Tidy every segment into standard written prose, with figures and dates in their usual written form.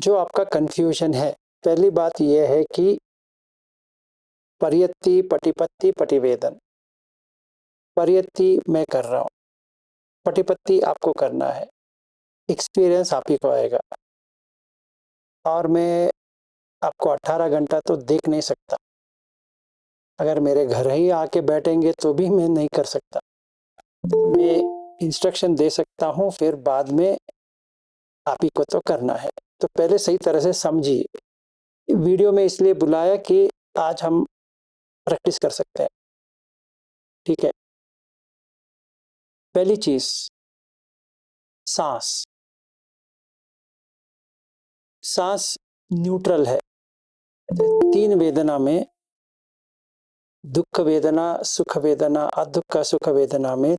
जो आपका कंफ्यूजन है, पहली बात यह है कि परियत्ति, पटिपत्ति, पटिवेदन। परियत्ति मैं कर रहा हूँ, पटिपत्ति आपको करना है, एक्सपीरियंस आप ही को आएगा। और मैं आपको 18 घंटा तो देख नहीं सकता, अगर मेरे घर ही आके बैठेंगे तो भी मैं नहीं कर सकता। मैं इंस्ट्रक्शन दे सकता हूँ, फिर बाद में आप ही को तो करना है। तो पहले सही तरह से समझिए। वीडियो में इसलिए बुलाया कि आज हम प्रैक्टिस कर सकते हैं, ठीक है। पहली चीज, सांस। सांस न्यूट्रल है। 3 वेदना में, दुख वेदना, सुख वेदना, अदुख सुख वेदना में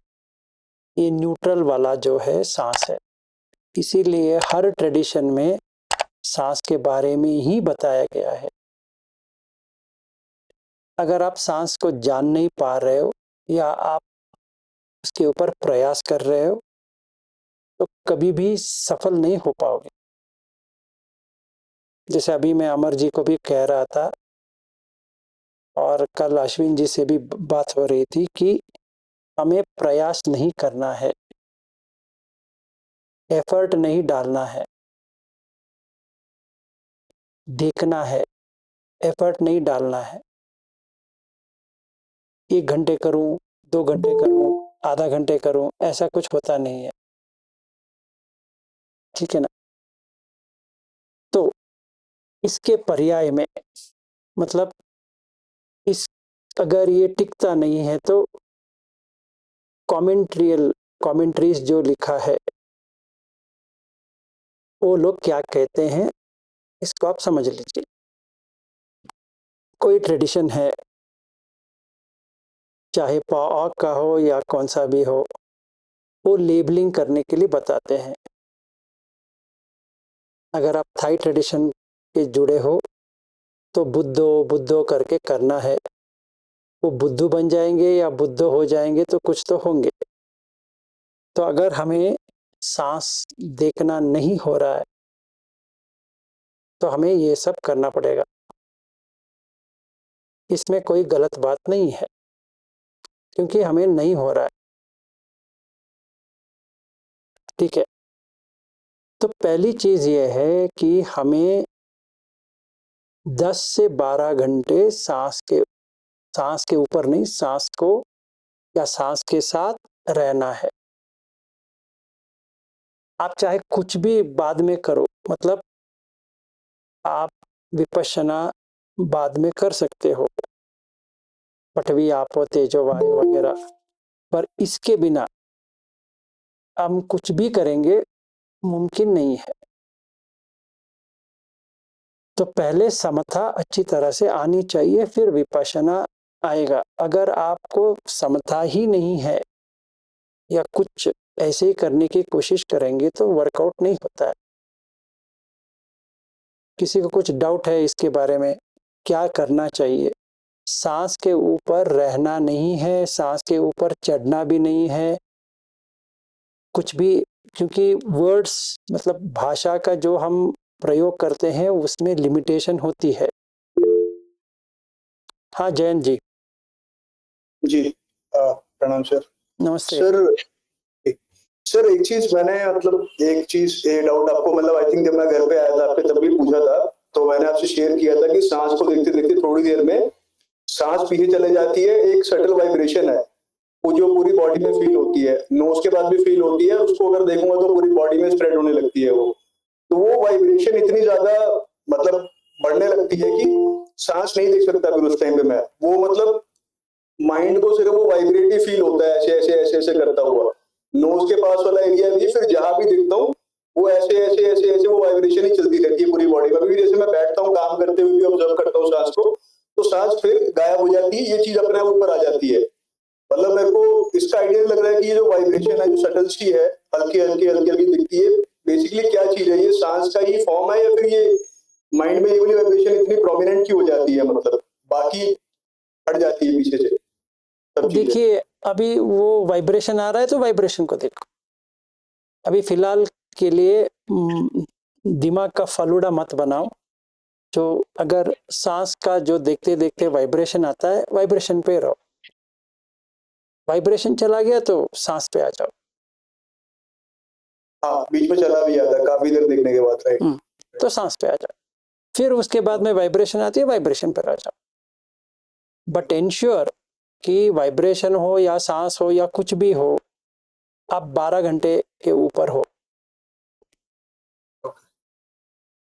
ये न्यूट्रल वाला जो है सांस है। इसीलिए हर ट्रेडिशन में सांस के बारे में ही बताया गया है। अगर आप सांस को जान नहीं पा रहे हो या आप उसके ऊपर प्रयास कर रहे हो तो कभी भी सफल नहीं हो पाओगे। जैसे अभी मैं अमर जी को भी कह रहा था और कल अश्विन जी से भी बात हो रही थी कि हमें प्रयास नहीं करना है, एफर्ट नहीं डालना है, देखना है, एफर्ट नहीं डालना है। 1 घंटे करूं, 2 घंटे करूं, आधा घंटे करूं, ऐसा कुछ होता नहीं है, ठीक है ना। तो इसके पर्याय में, मतलब इस अगर ये टिकता नहीं है तो कमेंट्रीज जो लिखा है वो लोग क्या कहते हैं, इसको आप समझ लीजिए। कोई ट्रेडिशन है, चाहे पाऑक का हो या कौन सा भी हो, वो लेबलिंग करने के लिए बताते हैं। अगर आप थाई ट्रेडिशन के जुड़े हो तो बुद्धो बुद्धो करके करना है। वो बुद्धू बन जाएंगे या बुद्धो हो जाएंगे तो कुछ तो होंगे। तो अगर हमें सांस देखना नहीं हो रहा है तो हमें ये सब करना पड़ेगा। इसमें कोई गलत बात नहीं है क्योंकि हमें नहीं हो रहा है, ठीक है। तो पहली चीज ये है कि हमें 10 से 12 घंटे सांस के ऊपर नहीं, सांस को या सांस के साथ रहना है। आप चाहे कुछ भी बाद में करो, मतलब आप विपश्यना बाद में कर सकते हो, पठवी आपो तेजो वायु वगैरह, पर इसके बिना हम कुछ भी करेंगे मुमकिन नहीं है। तो पहले समता अच्छी तरह से आनी चाहिए, फिर विपश्यना आएगा। अगर आपको समता ही नहीं है या कुछ ऐसे ही करने की कोशिश करेंगे तो वर्कआउट नहीं होता है। किसी को कुछ डाउट है इसके बारे में, क्या करना चाहिए? सांस के ऊपर रहना नहीं है, सांस के ऊपर चढ़ना भी नहीं है, कुछ भी। क्योंकि वर्ड्स, मतलब भाषा का जो हम प्रयोग करते हैं उसमें लिमिटेशन होती है। हाँ जयंत जी। जी प्रणाम सर। नमस्ते सर एक चीज मैंने, मतलब एक चीज, ये डाउट आपको, मतलब आई थिंक जब मैं घर पे आया था आपके तब भी पूछा था, तो मैंने आपसे शेयर किया था कि सांस को देखते देखते थोड़ी देर में सांस पीछे चले जाती है, एक सटल वाइब्रेशन है वो जो पूरी बॉडी में फील होती है, नोज के बाद भी फील होती है, उसको अगर देखूंगा तो पूरी बॉडी में स्प्रेड होने लगती है वो। तो वो वाइब्रेशन इतनी ज्यादा मतलब बढ़ने लगती है कि सांस नहीं देख सकता फिर उस टाइम पे मैं, वो मतलब माइंड को सिर्फ वो वाइब्रेट ही फील होता है, ऐसे ऐसे ऐसे ऐसे करता हुआ। नोज के पास वाला एरिया भी, फिर जहां भी देखता हूँ वो ऐसे ऐसे ऐसे ऐसे वो वाइब्रेशन ही चलती रहती है पूरी बॉडी में। जैसे मैं बैठता हूँ काम करते हुए भी ऑब्जर्व करता हूँ सांस को, तो सांस फिर गायब हो जाती है, ये चीज अपने आप ऊपर आ जाती है। मतलब मेरे को इसका आइडिया लग रहा है कि ये जो वाइब्रेशन है, जो सटल सी है, हल्की हल्की हल्की हल्की दिखती है, बेसिकली क्या चीज है? ये सांस का ही फॉर्म है या फिर ये माइंड में ये वाली वाइब्रेशन इतनी प्रोमिनेंट क्यों हो जाती है, मतलब बाकी हट जाती है पीछे से? देखिए, अभी वो वाइब्रेशन आ रहा है तो वाइब्रेशन को देखो। अभी फिलहाल के लिए दिमाग का फलूड़ा मत बनाओ। जो अगर सांस का जो देखते देखते वाइब्रेशन आता है, वाइब्रेशन पे रहो। वाइब्रेशन चला गया तो सांस पे आ जाओ। हाँ, बीच में चला भी जाता है काफी देर देखने के बाद, राइट। तो सांस पे आ जाओ। फिर उसके बाद में वाइब्रेशन आती है, वाइब्रेशन पर आ जाओ। बट इंश्योर कि वाइब्रेशन हो या सांस हो या कुछ भी हो, आप 12 घंटे के ऊपर हो।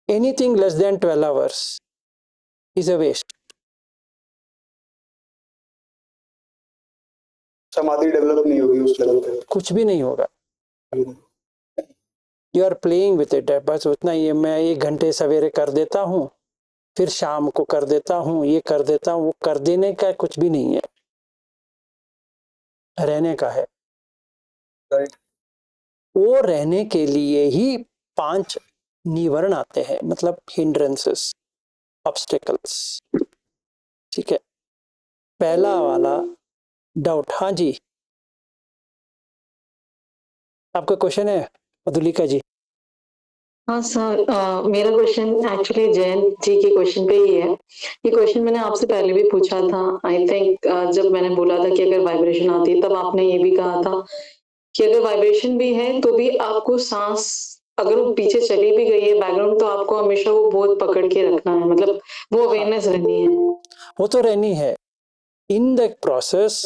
Anything less than 12 hours is a waste. समाधि डेवलप नहीं होगी उस लेवल पे, कुछ भी नहीं होगा। You are playing with it. बस उतना ही, मैं 1 घंटे सवेरे कर देता हूँ, फिर शाम को कर देता हूँ, ये कर देता हूँ, वो कर देने का कुछ भी नहीं है, रहने का है। राइट। वो रहने के लिए ही 5 निवरण आते हैं, मतलब हिंड्रेंसेस, ऑब्स्टिकल्स। ठीक है। पहला वाला डाउट। हाँ जी, आपका क्वेश्चन है मधुलिका जी? हाँ सर, मेरा क्वेश्चन एक्चुअली जयंत जी के क्वेश्चन पे ही है। ये क्वेश्चन मैंने आपसे पहले भी पूछा था। आई थिंक जब मैंने बोला था कि अगर वाइब्रेशन आती है, तब आपने ये भी कहा था कि अगर वाइब्रेशन भी है तो भी आपको सांस अगर वो पीछे चली भी गई है बैकग्राउंड, तो आपको हमेशा वो बहुत पकड़ के रखना है, मतलब वो अवेयरनेस रहनी है। वो तो रहनी है। In the process,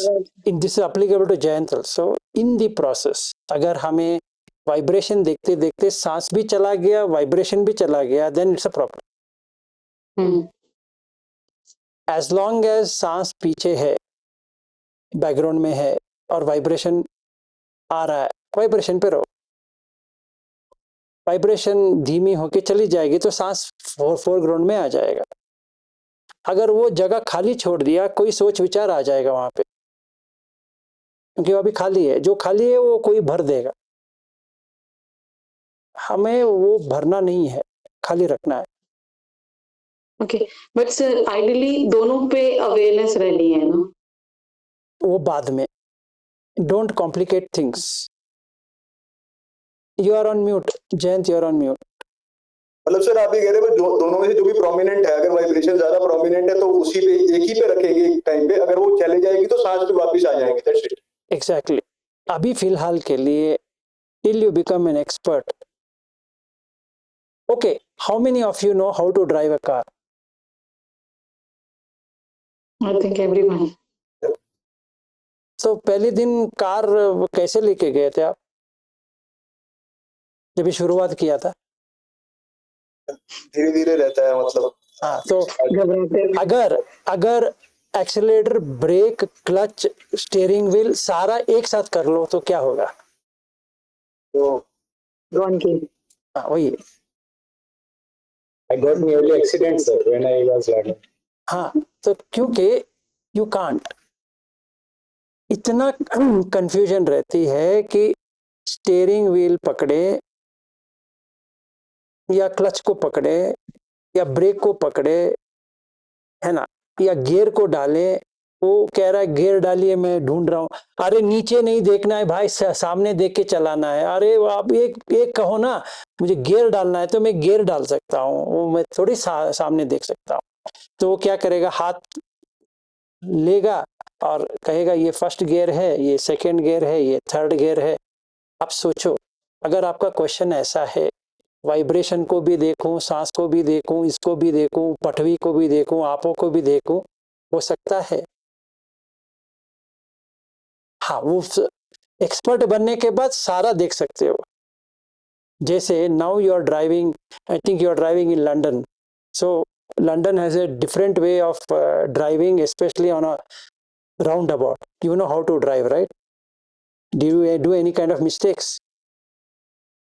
in this applicable to Jayant also, in the process अगर हमें वाइब्रेशन देखते देखते सांस भी चला गया, वाइब्रेशन भी चला गया, then it's a problem. As long as सांस पीछे है, बैकग्राउंड में है और वाइब्रेशन आ रहा है, वाइब्रेशन पे रहो। वाइब्रेशन धीमी होके चली जाएगी तो सांस फोरग्राउंड में आ जाएगा। अगर वो जगह खाली छोड़ दिया, कोई सोच विचार आ जाएगा वहां पे, क्योंकि वो अभी खाली है। जो खाली है वो कोई भर देगा। हमें वो भरना नहीं है, खाली रखना है। ओके, बट सर आइडियली दोनों पे अवेयरनेस रहनी है ना? वो बाद में। Don't complicate things. You are on mute Jayant, you are on mute. मतलब सर आप ये कह रहे हैं दोनों में से जो भी प्रोमिनेंट है, अगर वाइब्रेशन ज्यादा प्रोमिनेंट है तो उसी पे एक ही पे रखेंगे एक टाइम पे, अगर वो चले जाएगी तो सांस पे वापस आ जाएंगे, दैट्स इट। एग्जैक्टली। अभी फिलहाल के लिए, till you become an expert. Okay, how many of you know how to drive a car? I think everyone. तो पहले दिन कार कैसे लेके गए थे आप जब शुरुआत किया था? धीरे धीरे रहता है मतलब। हाँ, तो अगर अगर accelerator, brake, clutch, steering wheel सारा एक साथ कर लो तो क्या होगा? तो हाँ, वही। I got nearly accident, sir, when I was learning. हाँ, तो क्योंकि यू कांट, इतना कंफ्यूजन रहती है कि स्टीयरिंग व्हील पकड़े या क्लच को पकड़े या ब्रेक को पकड़े, है ना, या गियर को डाले। वो कह रहा है गियर डालिए, मैं ढूंढ रहा हूँ। अरे नीचे नहीं देखना है भाई, सामने देख के चलाना है। अरे आप एक कहो ना, मुझे गियर डालना है तो मैं गियर डाल सकता हूँ, वो मैं थोड़ी सामने देख सकता हूँ। तो वो क्या करेगा, हाथ लेगा और कहेगा ये फर्स्ट गियर है, ये सेकंड गियर है, ये थर्ड गियर है। आप सोचो, अगर आपका क्वेश्चन ऐसा है, वाइब्रेशन को भी देखूं, सांस को भी देखूं, इसको भी देखूं, पठवी को भी देखूं, आपों को भी देखूं, हो सकता है? हाँ, वो एक्सपर्ट बनने के बाद सारा देख सकते हो। जैसे now you are driving, I think you are driving in London, so London has a different way of driving, especially on a roundabout. You know how to drive, right? Do you do any kind of mistakes?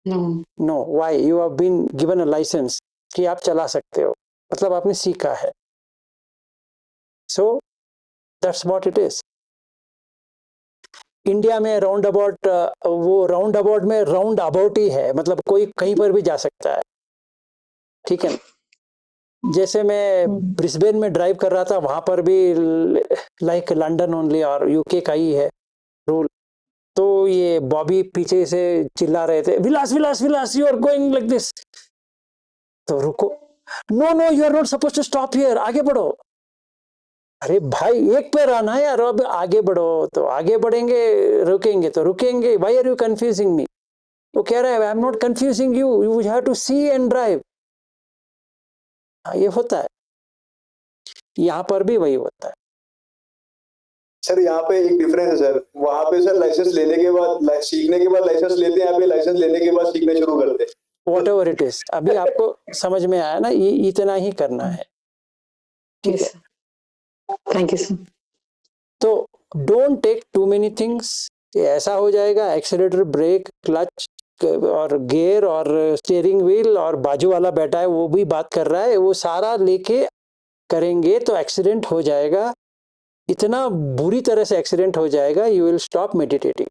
No. No. Why? You have been given a license कि आप चला सकते हो, मतलब आपने सीखा है। So that's what it is. India में राउंड अबाउट, वो राउंड अबाउट में राउंड अबाउट ही है, मतलब कोई कहीं पर भी जा सकता है। ठीक है। जैसे मैं ब्रिस्बेन में ड्राइव कर रहा था, वहां पर भी लाइक लंदन ओनली और यूके का ही है रूल। तो ये बॉबी पीछे से चिल्ला रहे थे, Vilas Vilas Vilas, you are going like this. तो रुको, no no you are not suppose to stop here, आगे बढ़ो। अरे भाई एक पैर आना है यार, अब आगे बढ़ो, तो आगे बढ़ेंगे, रुकेंगे तो रुकेंगे, why are you confusing me? वो कह रहा है I am not confusing you, you have to see and drive. ये होता है, यहाँ पर भी वही होता है। सर यहाँ पे एक डिफरेंस है सर, वहाँ पे सर लाइसेंस लेने के बाद, सीखने के बाद लाइसेंस लेते हैं, यहाँ पे लाइसेंस लेने के बाद सीखना शुरू करते हैं। Whatever it is, अभी आपको समझ में आया ना, ये इतना ही करना है, ठीक है? Thank you sir. तो don't take too many things, ऐसा हो जाएगा एक्सीलरेटर, ब्रेक, क्लच और गियर और स्टीयरिंग व्हील और बाजू वाला बैठा है वो भी बात कर रहा है, वो सारा लेके करेंगे तो एक्सीडेंट हो जाएगा, इतना बुरी तरह से एक्सीडेंट हो जाएगा, यू विल स्टॉप मेडिटेटिंग।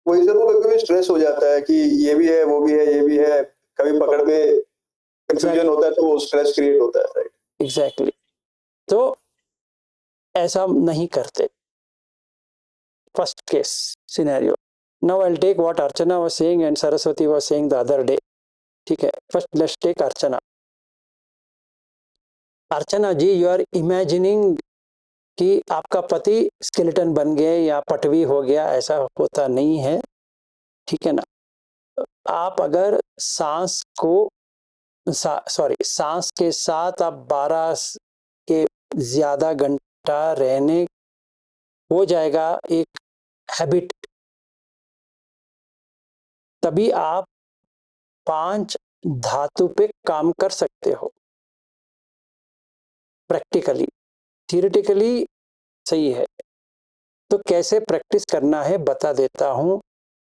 वही सर, वो कभी स्ट्रेस हो जाता है कि ये भी है, वो भी है, ये भी है, कभी पकड़ में कंफ्यूजन होता है तो वो स्ट्रेस क्रिएट होता है, राइट? एग्जैक्टली, तो ऐसा नहीं करते। First case scenario, now I will take what Archana was saying and Saraswati was saying the other day, ठीक है? First let's take Archana. Archana ji, you are imagining कि आपका पति स्केलेटन बन गए या पटवी हो गया, ऐसा होता नहीं है, ठीक है ना? आप अगर सांस के साथ आप 12 के ज्यादा घंटा रहने हो जाएगा एक हैबिट, तभी आप 5 धातु पे काम कर सकते हो प्रैक्टिकली। थियोरेटिकली सही है, तो कैसे प्रैक्टिस करना है बता देता हूँ।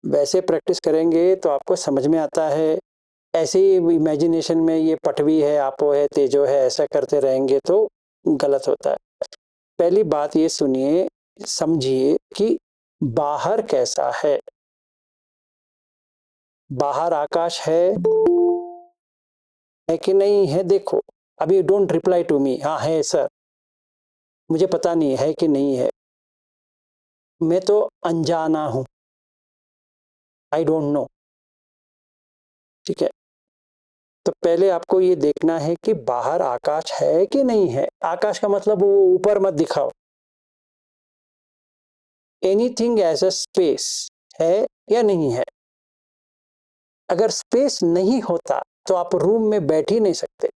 वैसे प्रैक्टिस करेंगे तो आपको समझ में आता है, ऐसे ही इमेजिनेशन में ये पटवी है, आपो है, तेजो है, ऐसा करते रहेंगे तो गलत होता है। पहली बात ये सुनिए, समझिए कि बाहर कैसा है। बाहर आकाश है कि नहीं है? देखो, अभी डोंट रिप्लाई टू मी, हाँ है सर, मुझे पता नहीं है कि नहीं है, मैं तो अनजाना हूं, आई डोंट नो, ठीक है? तो पहले आपको ये देखना है कि बाहर आकाश है कि नहीं है। आकाश का मतलब वो ऊपर मत दिखाओ, एनीथिंग एज अ स्पेस है या नहीं है। अगर स्पेस नहीं होता तो आप रूम में बैठ ही नहीं सकते,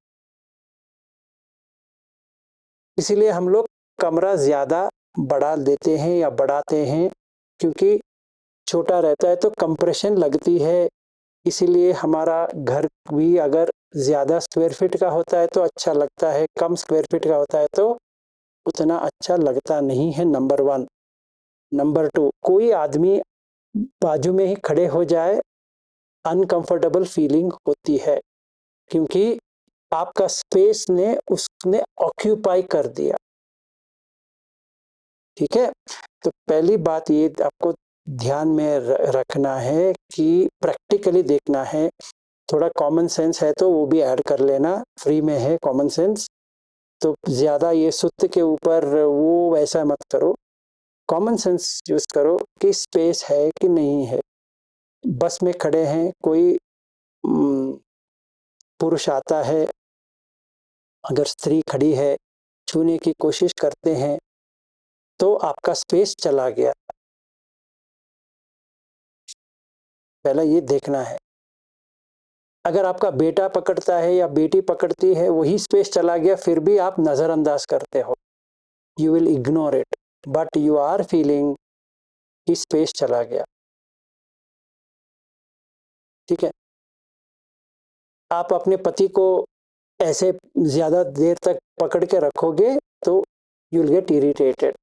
इसीलिए हम लोग कमरा ज्यादा बढ़ा देते हैं या बढ़ाते हैं, क्योंकि छोटा रहता है तो कंप्रेशन लगती है। इसीलिए हमारा घर भी अगर ज्यादा स्क्वायर फीट का होता है तो अच्छा लगता है, कम स्क्वायर फीट का होता है तो उतना अच्छा लगता नहीं है, नंबर 1। नंबर 2, कोई आदमी बाजू में ही खड़े हो जाए, अनकंफर्टेबल फीलिंग होती है, क्योंकि आपका स्पेस ने उसने ऑक्यूपाई कर दिया, ठीक है? तो पहली बात ये आपको ध्यान में रखना है कि प्रैक्टिकली देखना है। थोड़ा कॉमन सेंस है तो वो भी ऐड कर लेना, फ्री में है कॉमन सेंस, तो ज्यादा ये सुत्त के ऊपर वो वैसा मत करो, कॉमन सेंस यूज करो कि स्पेस है कि नहीं है। बस में खड़े हैं, कोई पुरुष आता है, अगर स्त्री खड़ी है, छूने की कोशिश करते हैं तो आपका स्पेस चला गया, पहला ये देखना है। अगर आपका बेटा पकड़ता है या बेटी पकड़ती है, वही स्पेस चला गया, फिर भी आप नजरअंदाज करते हो, you will ignore it, but you are feeling कि स्पेस चला गया, ठीक है? आप अपने पति को ऐसे ज्यादा देर तक पकड़ के रखोगे तो यू विल गेट इरिटेटेड,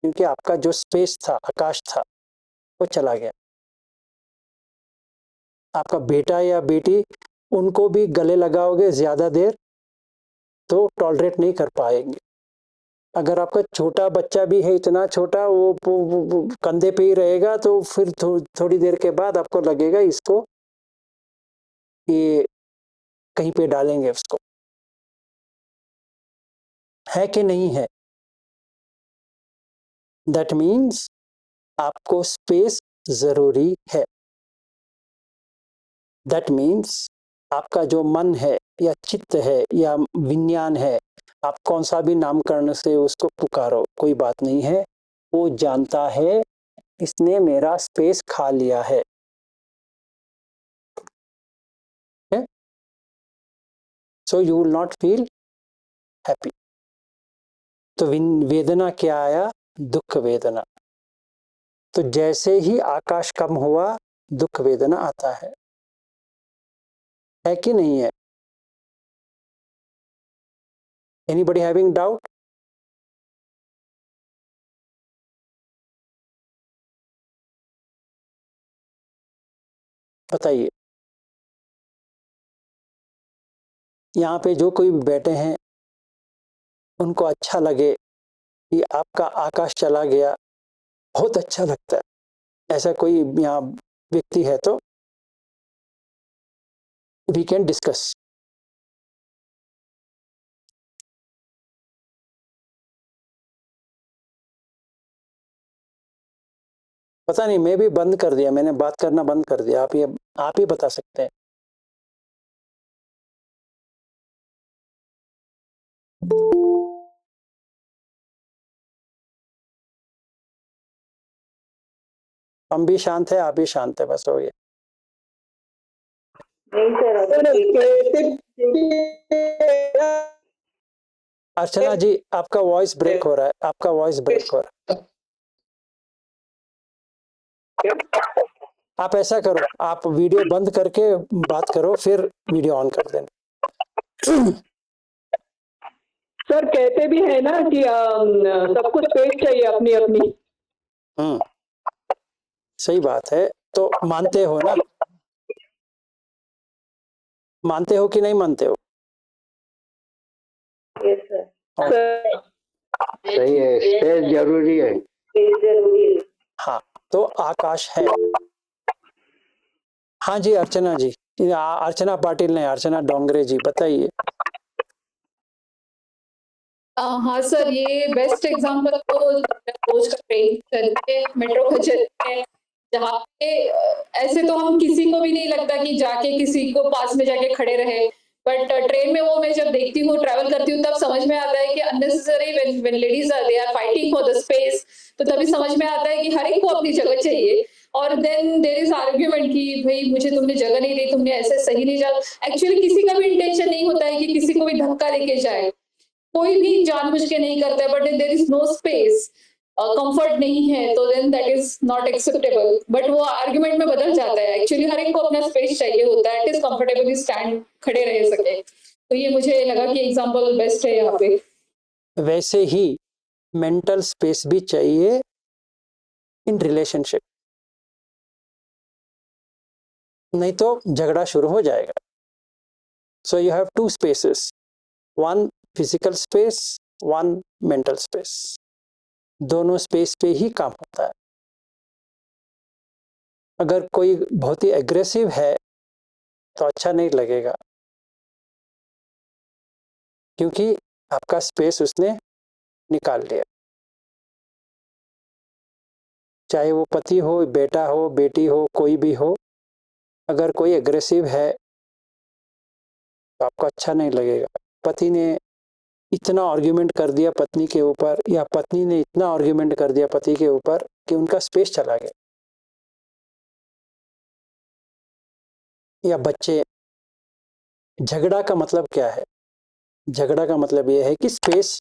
क्योंकि आपका जो स्पेस था, आकाश था, वो चला गया। आपका बेटा या बेटी, उनको भी गले लगाओगे ज्यादा देर तो टॉलरेट नहीं कर पाएंगे। अगर आपका छोटा बच्चा भी है, इतना छोटा, वो कंधे पे ही रहेगा, तो फिर थोड़ी देर के बाद आपको लगेगा इसको ये कहीं पे डालेंगे उसको, है कि नहीं है? दैट मीन्स आपको स्पेस जरूरी है। दैट मीन्स आपका जो मन है या चित्त है या विज्ञान है, आप कौन सा भी नामकरण से उसको पुकारो, कोई बात नहीं है, वो जानता है इसने मेरा स्पेस खा लिया है। So you will not feel happy. तो वेदना क्या आया? दुख वेदना। तो जैसे ही आकाश कम हुआ, दुख वेदना आता है कि नहीं है? Anybody having doubt? बताइए। यहाँ पे जो कोई बैठे हैं उनको अच्छा लगे कि आपका आकाश चला गया, बहुत अच्छा लगता है। ऐसा कोई यहाँ व्यक्ति है तो वी कैन डिस्कस। पता नहीं, मैं भी बंद कर दिया, मैंने बात करना बंद कर दिया। आप ही बता सकते हैं। हम भी शांत है, आप भी शांत है, बस हो गया। अर्चना जी, आपका वॉइस ब्रेक हो रहा है, आपका वॉइस ब्रेक हो रहा है। आप ऐसा करो, आप वीडियो बंद करके बात करो, फिर वीडियो ऑन कर देना। सर कहते भी है ना कि सबको स्पेस चाहिए अपनी अपनी। सही बात है। तो मानते हो ना? मानते हो कि नहीं मानते हो? Yes sir. सही है, स्पेस जरूरी है। हाँ, तो आकाश है। हाँ जी अर्चना जी, अर्चना पाटिल नहीं, अर्चना डोंगरे जी, बताइए। हाँ सर, ये बेस्ट एग्जांपल तो रोज का ट्रेन करके मेट्रो का चलते हैं, जहाँ पे ऐसे तो हम किसी को भी नहीं लगता कि जाके किसी को पास में जाके खड़े रहे, बट ट्रेन में वो मैं जब देखती हूँ, ट्रैवल करती हूँ, तब समझ में आता है कि unnecessary when ladies are they are fighting for the space, तो तभी समझ में आता है कि हर एक को अपनी जगह चाहिए। और देन देयर इज आर्ग्यूमेंट कि भाई मुझे तुमने जगह नहीं दी, तुमने ऐसे सही नहीं जा। एक्चुअली किसी का भी इंटेंशन नहीं होता है कि किसी को भी धक्का देके जाए, कोई भी जानबूझ के नहीं करता है, but there is no space, comfort नहीं है, तो then that is not acceptable. But वो आर्गुमेंट में बदल जाता है। एक्चुअली हर एक को अपना स्पेस चाहिए होता है, एट इज कंफर्टेबली स्टैंड खड़े रह सके। तो ये मुझे लगा कि एग्जांपल बेस्ट है यहाँ पे। वैसे ही मेंटल स्पेस भी चाहिए इन रिलेशनशिप, नहीं तो झगड़ा शुरू हो जाएगा। So you have two spaces, one physical space, one mental space. दोनों स्पेस पे ही काम होता है। अगर कोई बहुत ही एग्रेसिव है तो अच्छा नहीं लगेगा, क्योंकि आपका स्पेस उसने निकाल लिया। चाहे वो पति हो, बेटा हो, बेटी हो, कोई भी हो, अगर कोई एग्रेसिव है तो आपको अच्छा नहीं लगेगा। पति ने इतना आर्ग्यूमेंट कर दिया पत्नी के ऊपर, या पत्नी ने इतना आर्ग्यूमेंट कर दिया पति के ऊपर कि उनका स्पेस चला गया। या बच्चे, झगड़ा का मतलब क्या है? झगड़ा का मतलब यह है कि स्पेस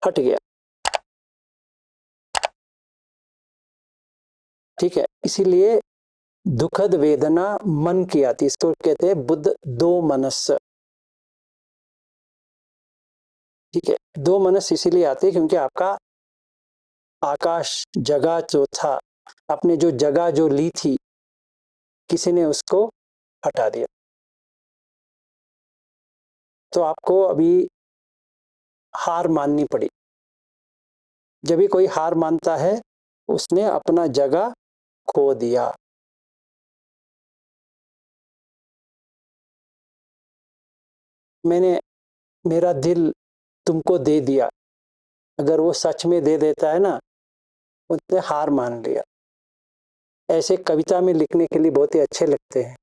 हट गया। ठीक है, इसीलिए दुखद वेदना मन की आती, इसको कहते हैं बुद्ध दो मनस। ठीक है, दो मनस इसीलिए आते क्योंकि आपका आकाश, जगह जो था, आपने जो जगह जो ली थी, किसी ने उसको हटा दिया। तो आपको अभी हार माननी पड़ी। जब भी कोई हार मानता है, उसने अपना जगह खो दिया। मैंने मेरा दिल तुमको दे दिया, अगर वो सच में दे देता है ना, उसने हार मान लिया। ऐसे कविता में लिखने के लिए बहुत ही अच्छे लगते हैं।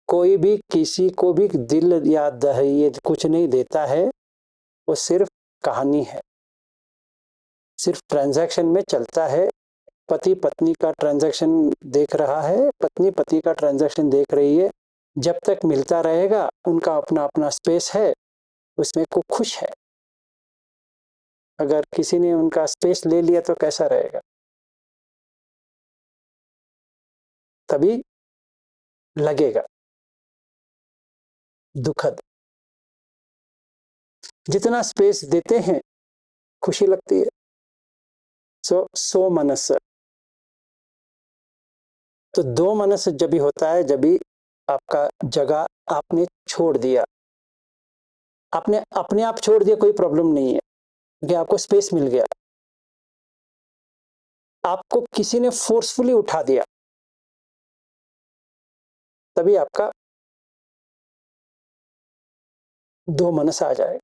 कोई भी किसी को भी दिल या दहेज कुछ नहीं देता है, वो सिर्फ कहानी है, सिर्फ ट्रांजैक्शन में चलता है। पति पत्नी का ट्रांजैक्शन देख रहा है, पत्नी पति का ट्रांजैक्शन देख रही है। जब तक मिलता रहेगा, उनका अपना अपना स्पेस है, उसमें को खुश है। अगर किसी ने उनका स्पेस ले लिया तो कैसा रहेगा? तभी लगेगा दुखद। जितना स्पेस देते हैं खुशी लगती है। सो मनस। तो दो मनस जब भी होता है, जब भी आपका जगह आपने छोड़ दिया, आपने अपने आप छोड़ दिया, कोई प्रॉब्लम नहीं है क्योंकि आपको स्पेस मिल गया। आपको किसी ने फोर्सफुली उठा दिया, तभी आपका दो मनस आ जाएगा।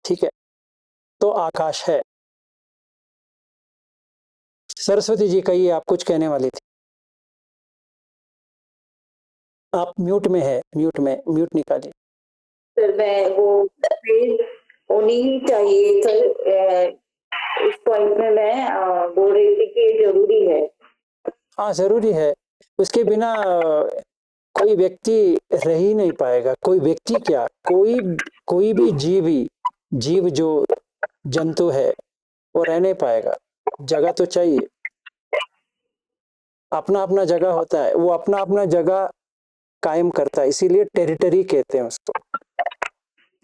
ठीक है, तो आकाश है। सरस्वती जी कहिए, आप कुछ कहने वाली थी। आप म्यूट में है, म्यूट निकालिए। सर मैं वो होनी ही चाहिए सर, इस पॉइंट में मैं बोल रही थी कि जरूरी है। हाँ जरूरी है, उसके बिना कोई व्यक्ति रह ही नहीं पाएगा। कोई व्यक्ति क्या, कोई भी जीव जो जंतु है वो रह नहीं पाएगा। जगह तो चाहिए, अपना अपना जगह होता है, वो अपना अपना जगह कायम करता है, इसीलिए टेरिटरी कहते हैं उसको।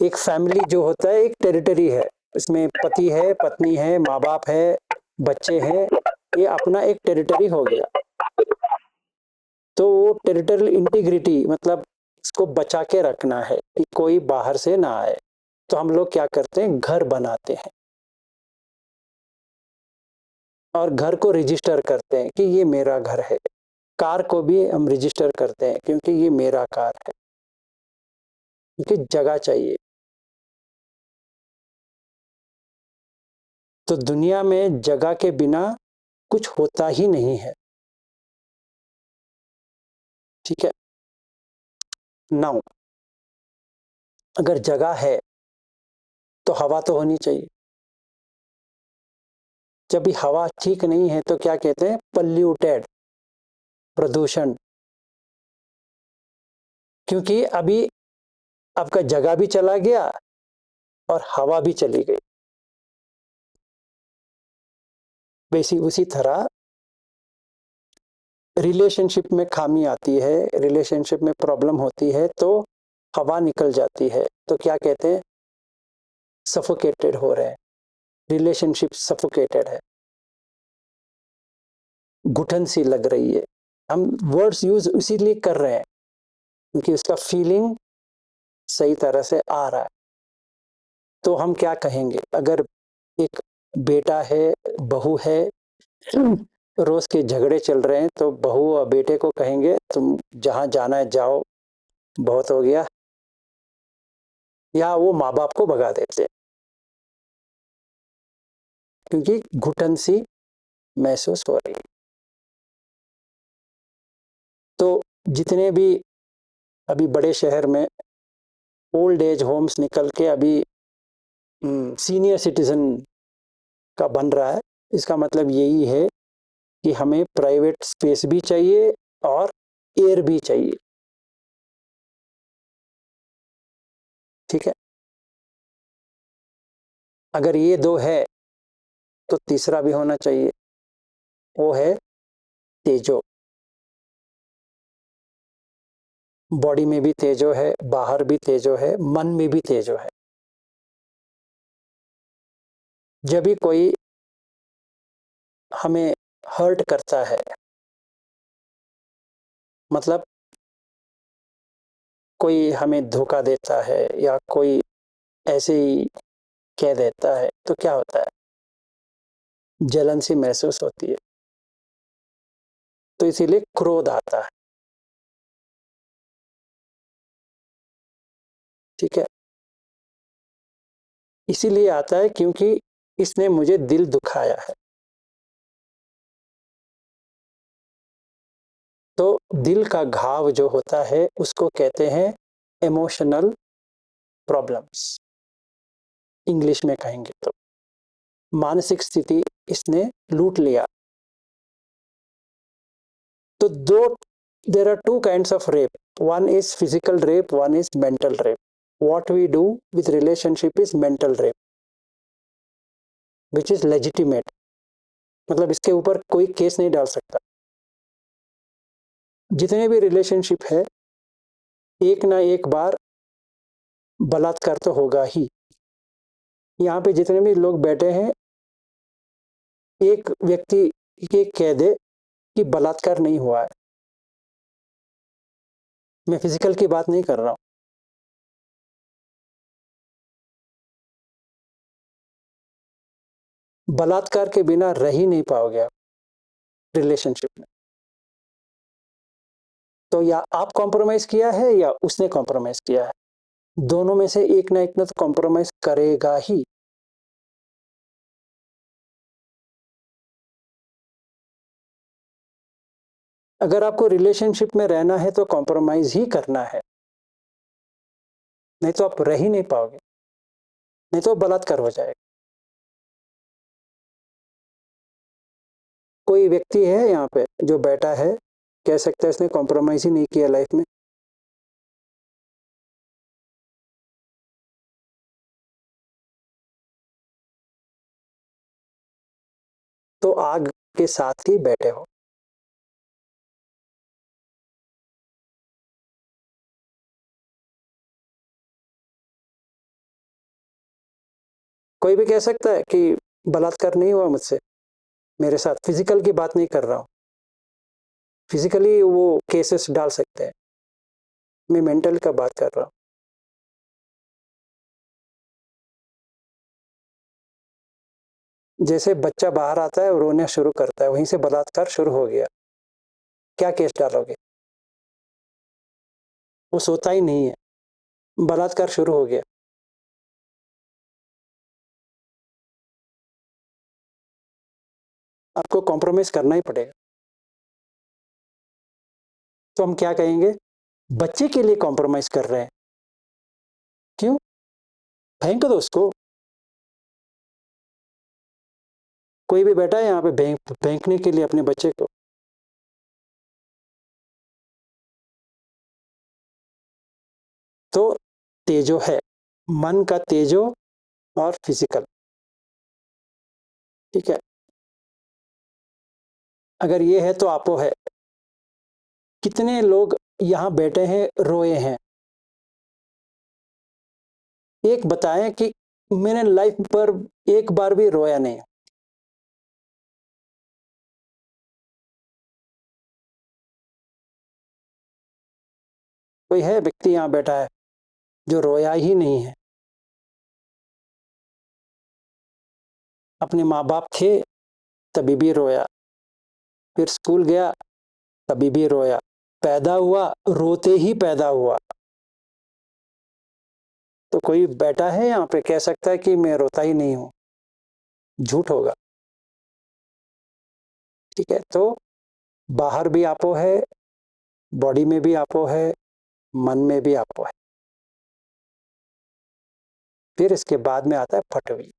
एक फैमिली जो होता है एक टेरिटरी है, इसमें पति है, पत्नी है, माँ बाप है, बच्चे हैं, ये अपना एक टेरिटरी हो गया। तो वो टेरिटोरियल इंटीग्रिटी मतलब इसको बचा के रखना है कि कोई बाहर से ना आए। तो हम लोग क्या करते हैं, घर बनाते हैं और घर को रजिस्टर करते हैं कि ये मेरा घर है। कार को भी हम रजिस्टर करते हैं क्योंकि ये मेरा कार है, क्योंकि जगह चाहिए। तो दुनिया में जगह के बिना कुछ होता ही नहीं है। ठीक है, नाउ अगर जगह है तो हवा तो होनी चाहिए। जब भी हवा ठीक नहीं है तो क्या कहते हैं, पॉल्यूटेड, प्रदूषण। क्योंकि अभी आपका जगह भी चला गया और हवा भी चली गई। वैसी उसी तरह रिलेशनशिप में खामी आती है, रिलेशनशिप में प्रॉब्लम होती है तो हवा निकल जाती है, तो क्या कहते हैं, सफोकेटेड हो रहे हैं, रिलेशनशिप सफोकेटेड है, घुटन सी लग रही है। हम वर्ड्स यूज इसीलिए कर रहे हैं क्योंकि उसका फीलिंग सही तरह से आ रहा है। तो हम क्या कहेंगे, अगर एक बेटा है, बहू है, रोज के झगड़े चल रहे हैं, तो बहू और बेटे को कहेंगे तुम जहां जाना है जाओ, बहुत हो गया, या वो माँ बाप को भगा देते हैं क्योंकि घुटन सी महसूस हो रही है। तो जितने भी अभी बड़े शहर में ओल्ड एज होम्स निकल के अभी सीनियर सिटीजन का बन रहा है, इसका मतलब यही है कि हमें प्राइवेट स्पेस भी चाहिए और एयर भी चाहिए। ठीक है, अगर ये दो है तो तीसरा भी होना चाहिए, वो है तेजो। बॉडी में भी तेजो है, बाहर भी तेजो है, मन में भी तेजो है। जब भी कोई हमें हर्ट करता है, मतलब कोई हमें धोखा देता है या कोई ऐसे ही कह देता है, तो क्या होता है, जलन सी महसूस होती है। तो इसीलिए क्रोध आता है। ठीक है, इसीलिए आता है क्योंकि इसने मुझे दिल दुखाया है। तो दिल का घाव जो होता है उसको कहते हैं इमोशनल प्रॉब्लम्स, इंग्लिश में कहेंगे तो। मानसिक स्थिति इसने लूट लिया। तो there are two kinds of rape. One is physical rape, one is mental rape. What we do with relationship is mental rape, which is legitimate. मतलब इसके ऊपर कोई केस नहीं डाल सकता। जितने भी रिलेशनशिप है, एक ना एक बार बलात्कार तो होगा ही। यहाँ पे जितने भी लोग बैठे हैं, एक व्यक्ति ये कह दे कि बलात्कार नहीं हुआ है, मैं फिजिकल की बात नहीं कर रहा हूं। बलात्कार के बिना रह ही नहीं पाओगे आप रिलेशनशिप में। तो या आप कॉम्प्रोमाइज किया है या उसने कॉम्प्रोमाइज किया है, दोनों में से एक ना तो कॉम्प्रोमाइज करेगा ही। अगर आपको रिलेशनशिप में रहना है तो कॉम्प्रोमाइज ही करना है, नहीं तो आप रह ही नहीं पाओगे, नहीं तो बलात्कार हो जाएगा। कोई व्यक्ति है यहाँ पे जो बैठा है, कह सकता है इसने कॉम्प्रोमाइज ही नहीं किया लाइफ में? तो आग के साथ ही बैठे हो। कोई भी कह सकता है कि बलात्कार नहीं हुआ मुझसे, मेरे साथ, फिजिकल की बात नहीं कर रहा हूं। फिजिकली वो केसेस डाल सकते हैं, मैं मेंटल का बात कर रहा हूं। जैसे बच्चा बाहर आता है और रोना शुरू करता है, वहीं से बलात्कार शुरू हो गया, क्या केस डालोगे? वो सोता ही नहीं है, बलात्कार शुरू हो गया। आपको कॉम्प्रोमाइज करना ही पड़ेगा। तो हम क्या कहेंगे? बच्चे के लिए कॉम्प्रोमाइज कर रहे हैं, क्यों? फेंक दो उसको। कोई भी बैठा है यहाँ पे फेंकने के लिए अपने बच्चे को? तो तेजो है, मन का तेजो और फिजिकल, ठीक है। अगर ये है तो आपो है। कितने लोग यहाँ बैठे हैं रोए हैं? एक बताएं कि मैंने लाइफ पर एक बार भी रोया नहीं। कोई है व्यक्ति यहाँ बैठा है जो रोया ही नहीं है? अपने माँ बाप थे तभी भी रोया, फिर स्कूल गया तभी भी रोया, पैदा हुआ रोते ही पैदा हुआ। तो कोई बैठा है यहाँ पे कह सकता है कि मैं रोता ही नहीं हूं? झूठ होगा, ठीक है। तो बाहर भी आपो है, बॉडी में भी आपो है, मन में भी आपो है। फिर इसके बाद में आता है पटवी।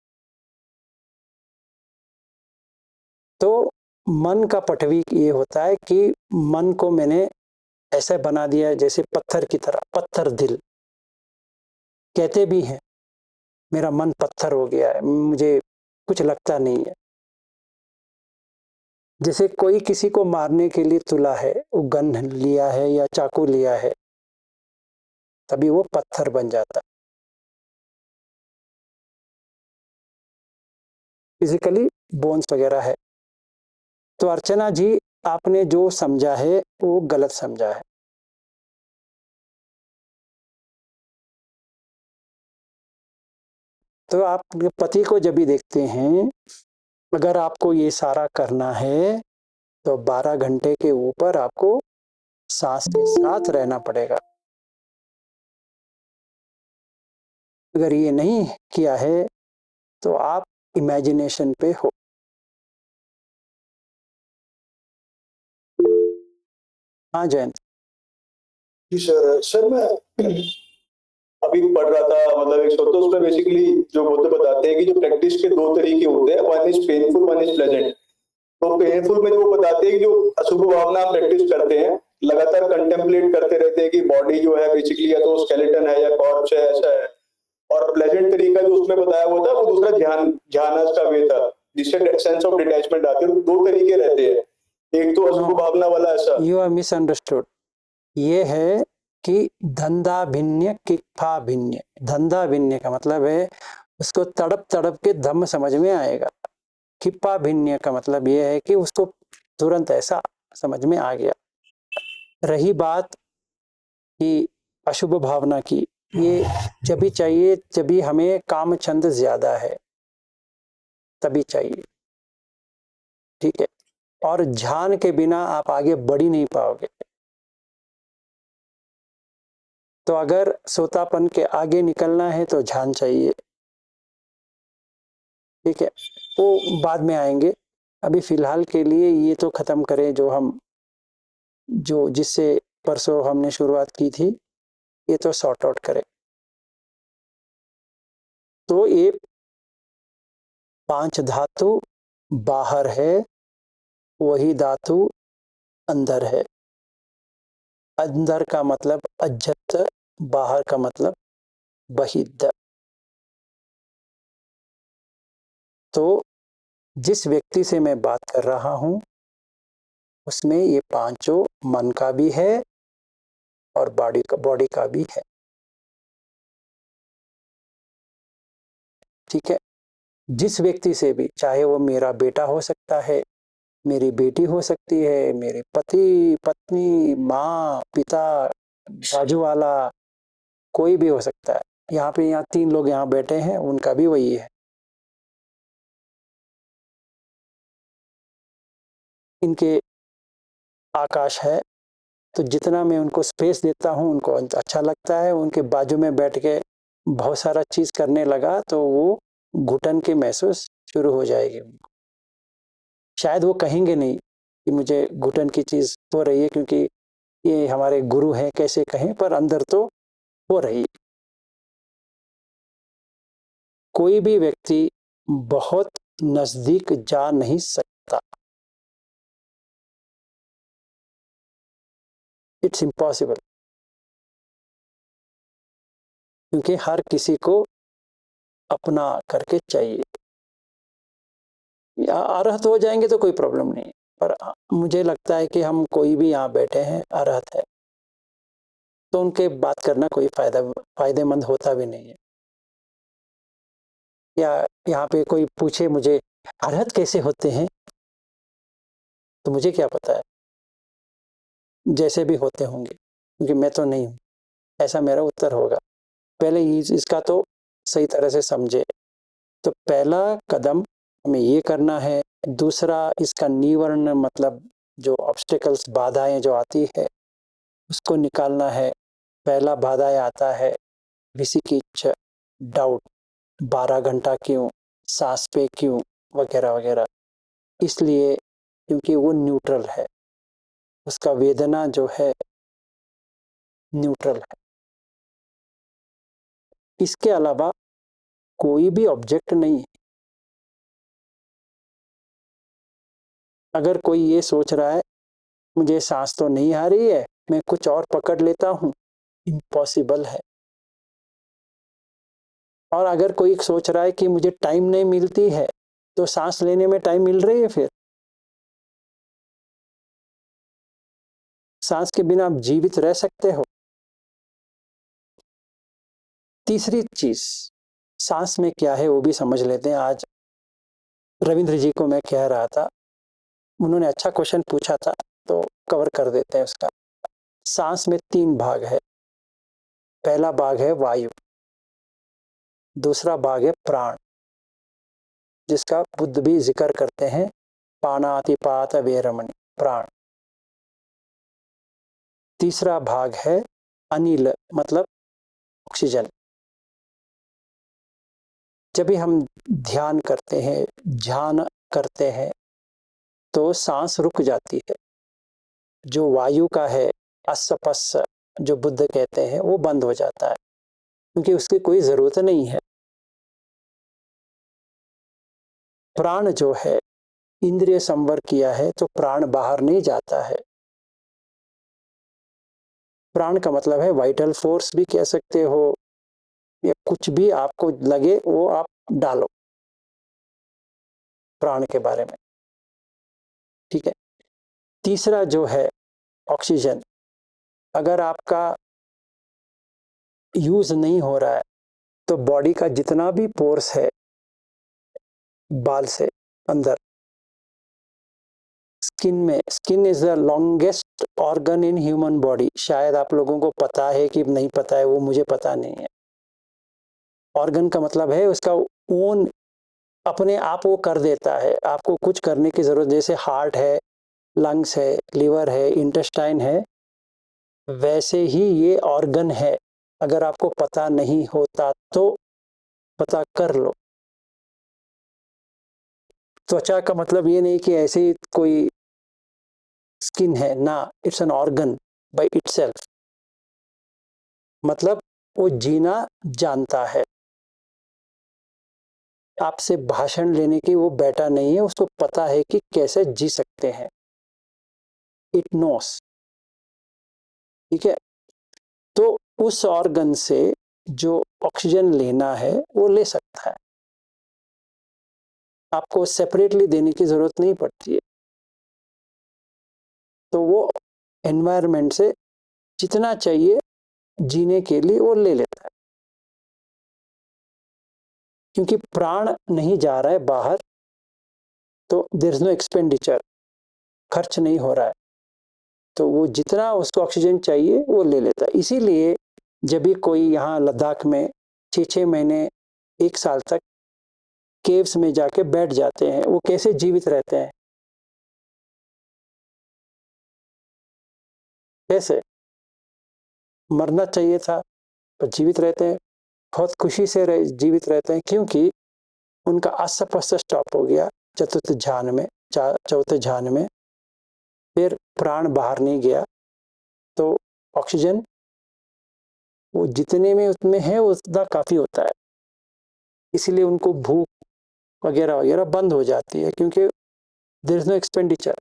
तो मन का पटवी ये होता है कि मन को मैंने ऐसे बना दिया जैसे पत्थर की तरह, पत्थर दिल। कहते भी हैं मेरा मन पत्थर हो गया है, मुझे कुछ लगता नहीं है। जैसे कोई किसी को मारने के लिए तुला है, वो गन लिया है या चाकू लिया है, तभी वो पत्थर बन जाता है। फिजिकली बोन्स वगैरह है। तो अर्चना जी, आपने जो समझा है वो गलत समझा है। तो आप पति को जब भी देखते हैं, अगर आपको ये सारा करना है तो 12 घंटे के ऊपर आपको सांस के साथ रहना पड़ेगा। अगर ये नहीं किया है तो आप इमेजिनेशन पे हो। हाँ जयंत। जी सर। सर मैं अभी पढ़ रहा था, मतलब एक तो उसमें बेसिकली जो वो बताते हैं कि जो प्रैक्टिस के दो तरीके होते हैं, one is painful, one is pleasant. तो पेनफुल में जो वो बताते हैं कि जो अशुभ भावना प्रैक्टिस करते हैं, लगातार कंटेम्पलेट करते रहते हैं कि बॉडी जो है बेसिकली या तो स्केलेटन है या कॉर्प्स है, ऐसा है। और प्लेजेंट तरीका जो उसमें बताया हुआ था वो दूसरा ध्यान का वे था, जिससे सेंस ऑफ डिटैचमेंट आते हैं। दो तरीके रहते हैं, एक तो अशुभ भावना वाला ऐसा। You are misunderstood. ये है कि धंधा भिन्न किक्फा भिन्न। धंधा भिन्न का मतलब है उसको तड़प तड़प के धम्म समझ में आएगा। किप्पा भिन्न का मतलब ये है कि उसको तुरंत ऐसा समझ में आ गया। रही बात कि अशुभ भावना की, ये जब भी चाहिए, जब भी हमें काम छंद ज्यादा है तभी चाहिए, ठीक है। और ध्यान के बिना आप आगे बढ़ ही नहीं पाओगे। तो अगर सोतापन के आगे निकलना है तो ध्यान चाहिए, ठीक है। वो बाद में आएंगे, अभी फिलहाल के लिए ये तो खत्म करें जो जिससे परसों हमने शुरुआत की थी, ये तो सॉर्ट आउट करें। तो ये 5 धातु बाहर है, वही धातु अंदर है। अंदर का मतलब अज्जत, बाहर का मतलब बहिद्ध। तो जिस व्यक्ति से मैं बात कर रहा हूं उसमें ये पांचों मन का भी है और बॉडी का भी है, ठीक है। जिस व्यक्ति से भी, चाहे वो मेरा बेटा हो सकता है, मेरी बेटी हो सकती है, मेरे पति पत्नी, माँ पिता, बाजू वाला, कोई भी हो सकता है। यहाँ 3 लोग यहाँ बैठे हैं, उनका भी वही है। इनके आकाश है, तो जितना मैं उनको स्पेस देता हूँ उनको अच्छा लगता है। उनके बाजू में बैठ के बहुत सारा चीज करने लगा तो वो घुटन की महसूस शुरू हो जाएगी। शायद वो कहेंगे नहीं कि मुझे घुटन की चीज हो रही है, क्योंकि ये हमारे गुरु हैं, कैसे कहें, पर अंदर तो हो रही है। कोई भी व्यक्ति बहुत नजदीक जा नहीं सकता, इट्स इम्पॉसिबल, क्योंकि हर किसी को अपना करके चाहिए। अरहत हो जाएंगे तो कोई प्रॉब्लम नहीं, पर मुझे लगता है कि हम कोई भी यहाँ बैठे हैं अरहत है, तो उनके बात करना कोई फायदेमंद होता भी नहीं है। या यहाँ पे कोई पूछे मुझे अरहत कैसे होते हैं, तो मुझे क्या पता है, जैसे भी होते होंगे, क्योंकि मैं तो नहीं हूँ, ऐसा मेरा उत्तर होगा। पहले इसका तो सही तरह से समझे। तो पहला कदम हमें ये करना है। दूसरा, इसका निवारण मतलब जो ऑब्स्टिकल्स, बाधाएं जो आती है उसको निकालना है। पहला बाधाएं आता है विसिकिच, डाउट, 12 घंटा क्यों, सांस पे क्यों, वगैरह वगैरह। इसलिए क्योंकि वो न्यूट्रल है, उसका वेदना जो है न्यूट्रल है। इसके अलावा कोई भी ऑब्जेक्ट नहीं है। अगर कोई ये सोच रहा है मुझे सांस तो नहीं आ रही है, मैं कुछ और पकड़ लेता हूं, इम्पॉसिबल है। और अगर कोई सोच रहा है कि मुझे टाइम नहीं मिलती है, तो सांस लेने में टाइम मिल रही है, फिर सांस के बिना आप जीवित रह सकते हो। तीसरी चीज, सांस में क्या है वो भी समझ लेते हैं। आज रविंद्र जी को मैं कह रहा था, उन्होंने अच्छा क्वेश्चन पूछा था, तो कवर कर देते हैं उसका। सांस में 3 भाग है। पहला भाग है वायु, दूसरा भाग है प्राण, जिसका बुद्ध भी जिक्र करते हैं, पानातिपात वेरमणि, प्राण। तीसरा भाग है अनिल, मतलब ऑक्सीजन। जब भी हम ध्यान करते हैं तो सांस रुक जाती है, जो वायु का है, अस्सपस्स जो बुद्ध कहते हैं, वो बंद हो जाता है क्योंकि उसकी कोई जरूरत नहीं है। प्राण जो है, इंद्रिय संवर किया है तो प्राण बाहर नहीं जाता है। प्राण का मतलब है वाइटल फोर्स भी कह सकते हो, या कुछ भी आपको लगे वो आप डालो प्राण के बारे में, ठीक है। तीसरा जो है ऑक्सीजन, अगर आपका यूज नहीं हो रहा है तो बॉडी का जितना भी पोर्स है, बाल से अंदर स्किन में, skin is the longest organ in human body. शायद आप लोगों को पता है कि नहीं पता है, वो मुझे पता नहीं है। ऑर्गन का मतलब है उसका ओन, अपने आप वो कर देता है, आपको कुछ करने की जरूरत, जैसे हार्ट है, लंग्स है, लिवर है, इंटेस्टाइन है, वैसे ही ये ऑर्गन है। अगर आपको पता नहीं होता तो पता कर लो। त्वचा का मतलब ये नहीं कि ऐसे ही कोई स्किन है ना, it's an organ by itself. मतलब वो जीना जानता है, आपसे भाषण लेने की वो बैठा नहीं है, उसको पता है कि कैसे जी सकते हैं। इट नोस, ठीक है। तो उस ऑर्गन से जो ऑक्सीजन लेना है वो ले सकता है, आपको सेपरेटली देने की जरूरत नहीं पड़ती है। तो वो एनवायरनमेंट से जितना चाहिए जीने के लिए वो ले लेता है, क्योंकि प्राण नहीं जा रहा है बाहर, तो देयर इज नो एक्सपेंडिचर, खर्च नहीं हो रहा है, तो वो जितना उसको ऑक्सीजन चाहिए वो ले लेता है। इसीलिए जब भी कोई यहाँ लद्दाख में 6-6 महीने 1 साल तक केव्स में जाके बैठ जाते हैं, वो कैसे जीवित रहते हैं? कैसे? मरना चाहिए था पर जीवित रहते हैं, बहुत खुशी से जीवित रहते हैं, क्योंकि उनका आस्सपास स्टॉप हो गया चतुर्थ ध्यान में, चौथे ध्यान में, फिर प्राण बाहर नहीं गया, तो ऑक्सीजन वो जितने में उसमें है उतना काफी होता है। इसलिए उनको भूख वगैरह वगैरह बंद हो जाती है, क्योंकि देयर इज नो एक्सपेंडिचर।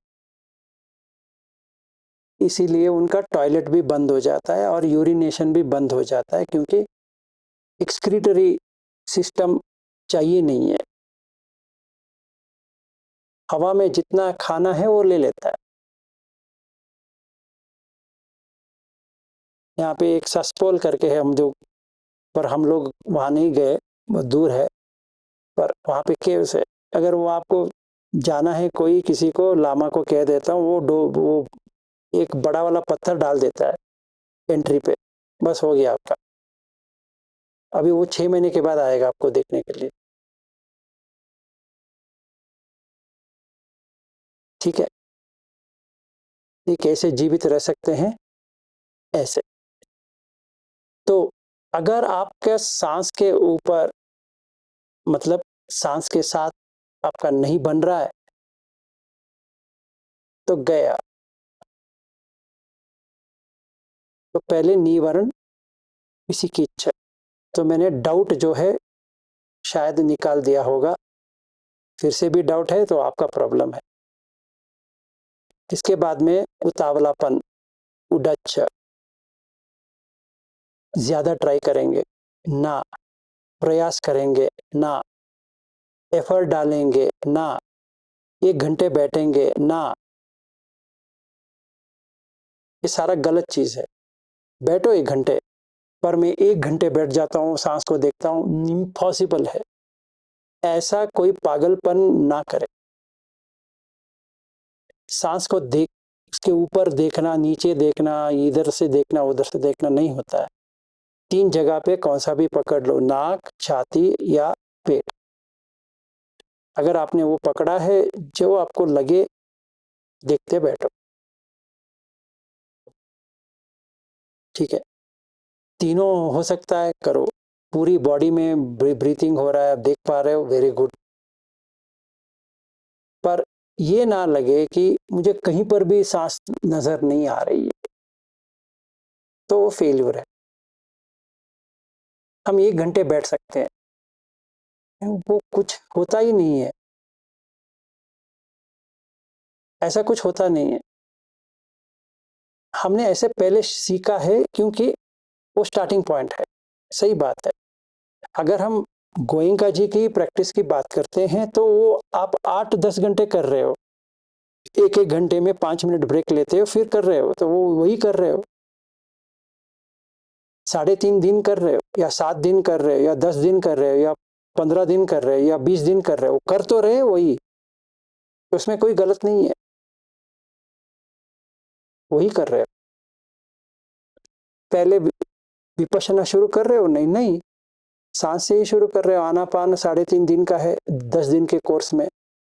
इसीलिए उनका टॉयलेट भी बंद हो जाता है और यूरिनेशन भी बंद हो जाता है, क्योंकि एक्सक्रीटरी सिस्टम चाहिए नहीं है। हवा में जितना खाना है वो ले लेता है। यहाँ पे एक सस्पोल करके है, हम जो, पर हम लोग वहाँ नहीं गए, वो दूर है, पर वहाँ पे केव्स है। अगर वो आपको जाना है, कोई किसी को लामा को कह देता हूँ, वो एक बड़ा वाला पत्थर डाल देता है एंट्री पे, बस हो गया आपका। अभी वो 6 महीने के बाद आएगा आपको देखने के लिए, ठीक है। ये कैसे जीवित रह सकते हैं ऐसे। तो अगर आपके सांस के ऊपर, मतलब सांस के साथ आपका नहीं बन रहा है तो गया, तो पहले निवारण किसी की इच्छा, तो मैंने डाउट जो है शायद निकाल दिया होगा, फिर से भी डाउट है तो आपका प्रॉब्लम है। इसके बाद में उतावलापन, उडच्छ, ज्यादा ट्राई करेंगे ना, प्रयास करेंगे ना, एफर्ट डालेंगे ना, 1 घंटे बैठेंगे ना, ये सारा गलत चीज है। बैठो 1 घंटे, पर मैं 1 घंटे बैठ जाता हूँ, सांस को देखता हूँ, इम्पॉसिबल है। ऐसा कोई पागलपन ना करे। सांस को देख, उसके ऊपर देखना, नीचे देखना, इधर से देखना, उधर से देखना नहीं होता है। 3 जगह पे कौन सा भी पकड़ लो, नाक, छाती या पेट। अगर आपने वो पकड़ा है, जो आपको लगे देखते बैठो, ठीक है। तीनों हो सकता है, करो। पूरी बॉडी में ब्रीथिंग हो रहा है, आप देख पा रहे हो, वेरी गुड। पर ये ना लगे कि मुझे कहीं पर भी सांस नजर नहीं आ रही है, तो वो फेल्यूर है। हम 1 घंटे बैठ सकते हैं, वो कुछ होता ही नहीं है, ऐसा कुछ होता नहीं है। हमने ऐसे पहले सीखा है क्योंकि वो स्टार्टिंग पॉइंट है। सही बात है। अगर हम गोइंका जी की प्रैक्टिस की बात करते हैं तो वो आप 8-10 घंटे कर रहे हो, एक एक घंटे में 5 मिनट ब्रेक लेते हो फिर कर रहे हो, तो वो वही कर रहे हो। 3.5 दिन कर रहे हो या 7 दिन कर रहे हो या 10 दिन कर रहे हो या 15 दिन कर रहे हो या 20 दिन कर रहे हो, कर तो रहे वही, तो उसमें कोई गलत नहीं है, वही कर रहे हो। पहले विपश्यना शुरू कर रहे हो? नहीं, सांस से ही शुरू कर रहे हो। आनापान 3.5 दिन का है 10 दिन के कोर्स में,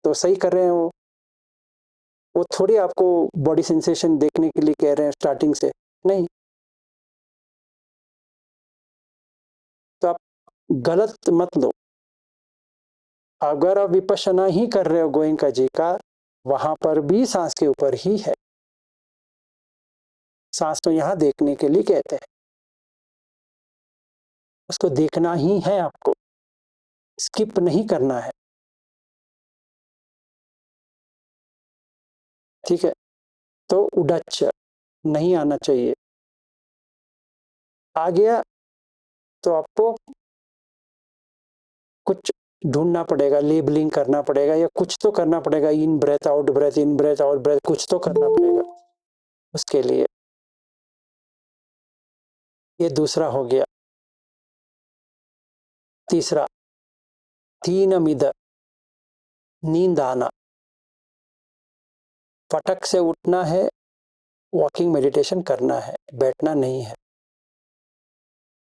तो सही कर रहे हैं वो थोड़ी आपको बॉडी सेंसेशन देखने के लिए कह रहे हैं स्टार्टिंग से, नहीं। तो आप गलत मत लो। अगर आप विपश्यना ही कर रहे हो गोयंका जी का, वहां पर भी सांस के ऊपर ही है। सांस तो यहां देखने के लिए कहते हैं, उसको देखना ही है आपको, स्किप नहीं करना है। ठीक है, तो उडच नहीं आना चाहिए। आ गया तो आपको कुछ ढूंढना पड़ेगा, लेबलिंग करना पड़ेगा या कुछ तो करना पड़ेगा। इन ब्रेथ आउट ब्रेथ, इन ब्रेथ आउट ब्रेथ, कुछ तो करना पड़ेगा उसके लिए। ये दूसरा हो गया। तीसरा, तीन मिद, नींद आना। फटक से उठना है, वॉकिंग मेडिटेशन करना है, बैठना नहीं है।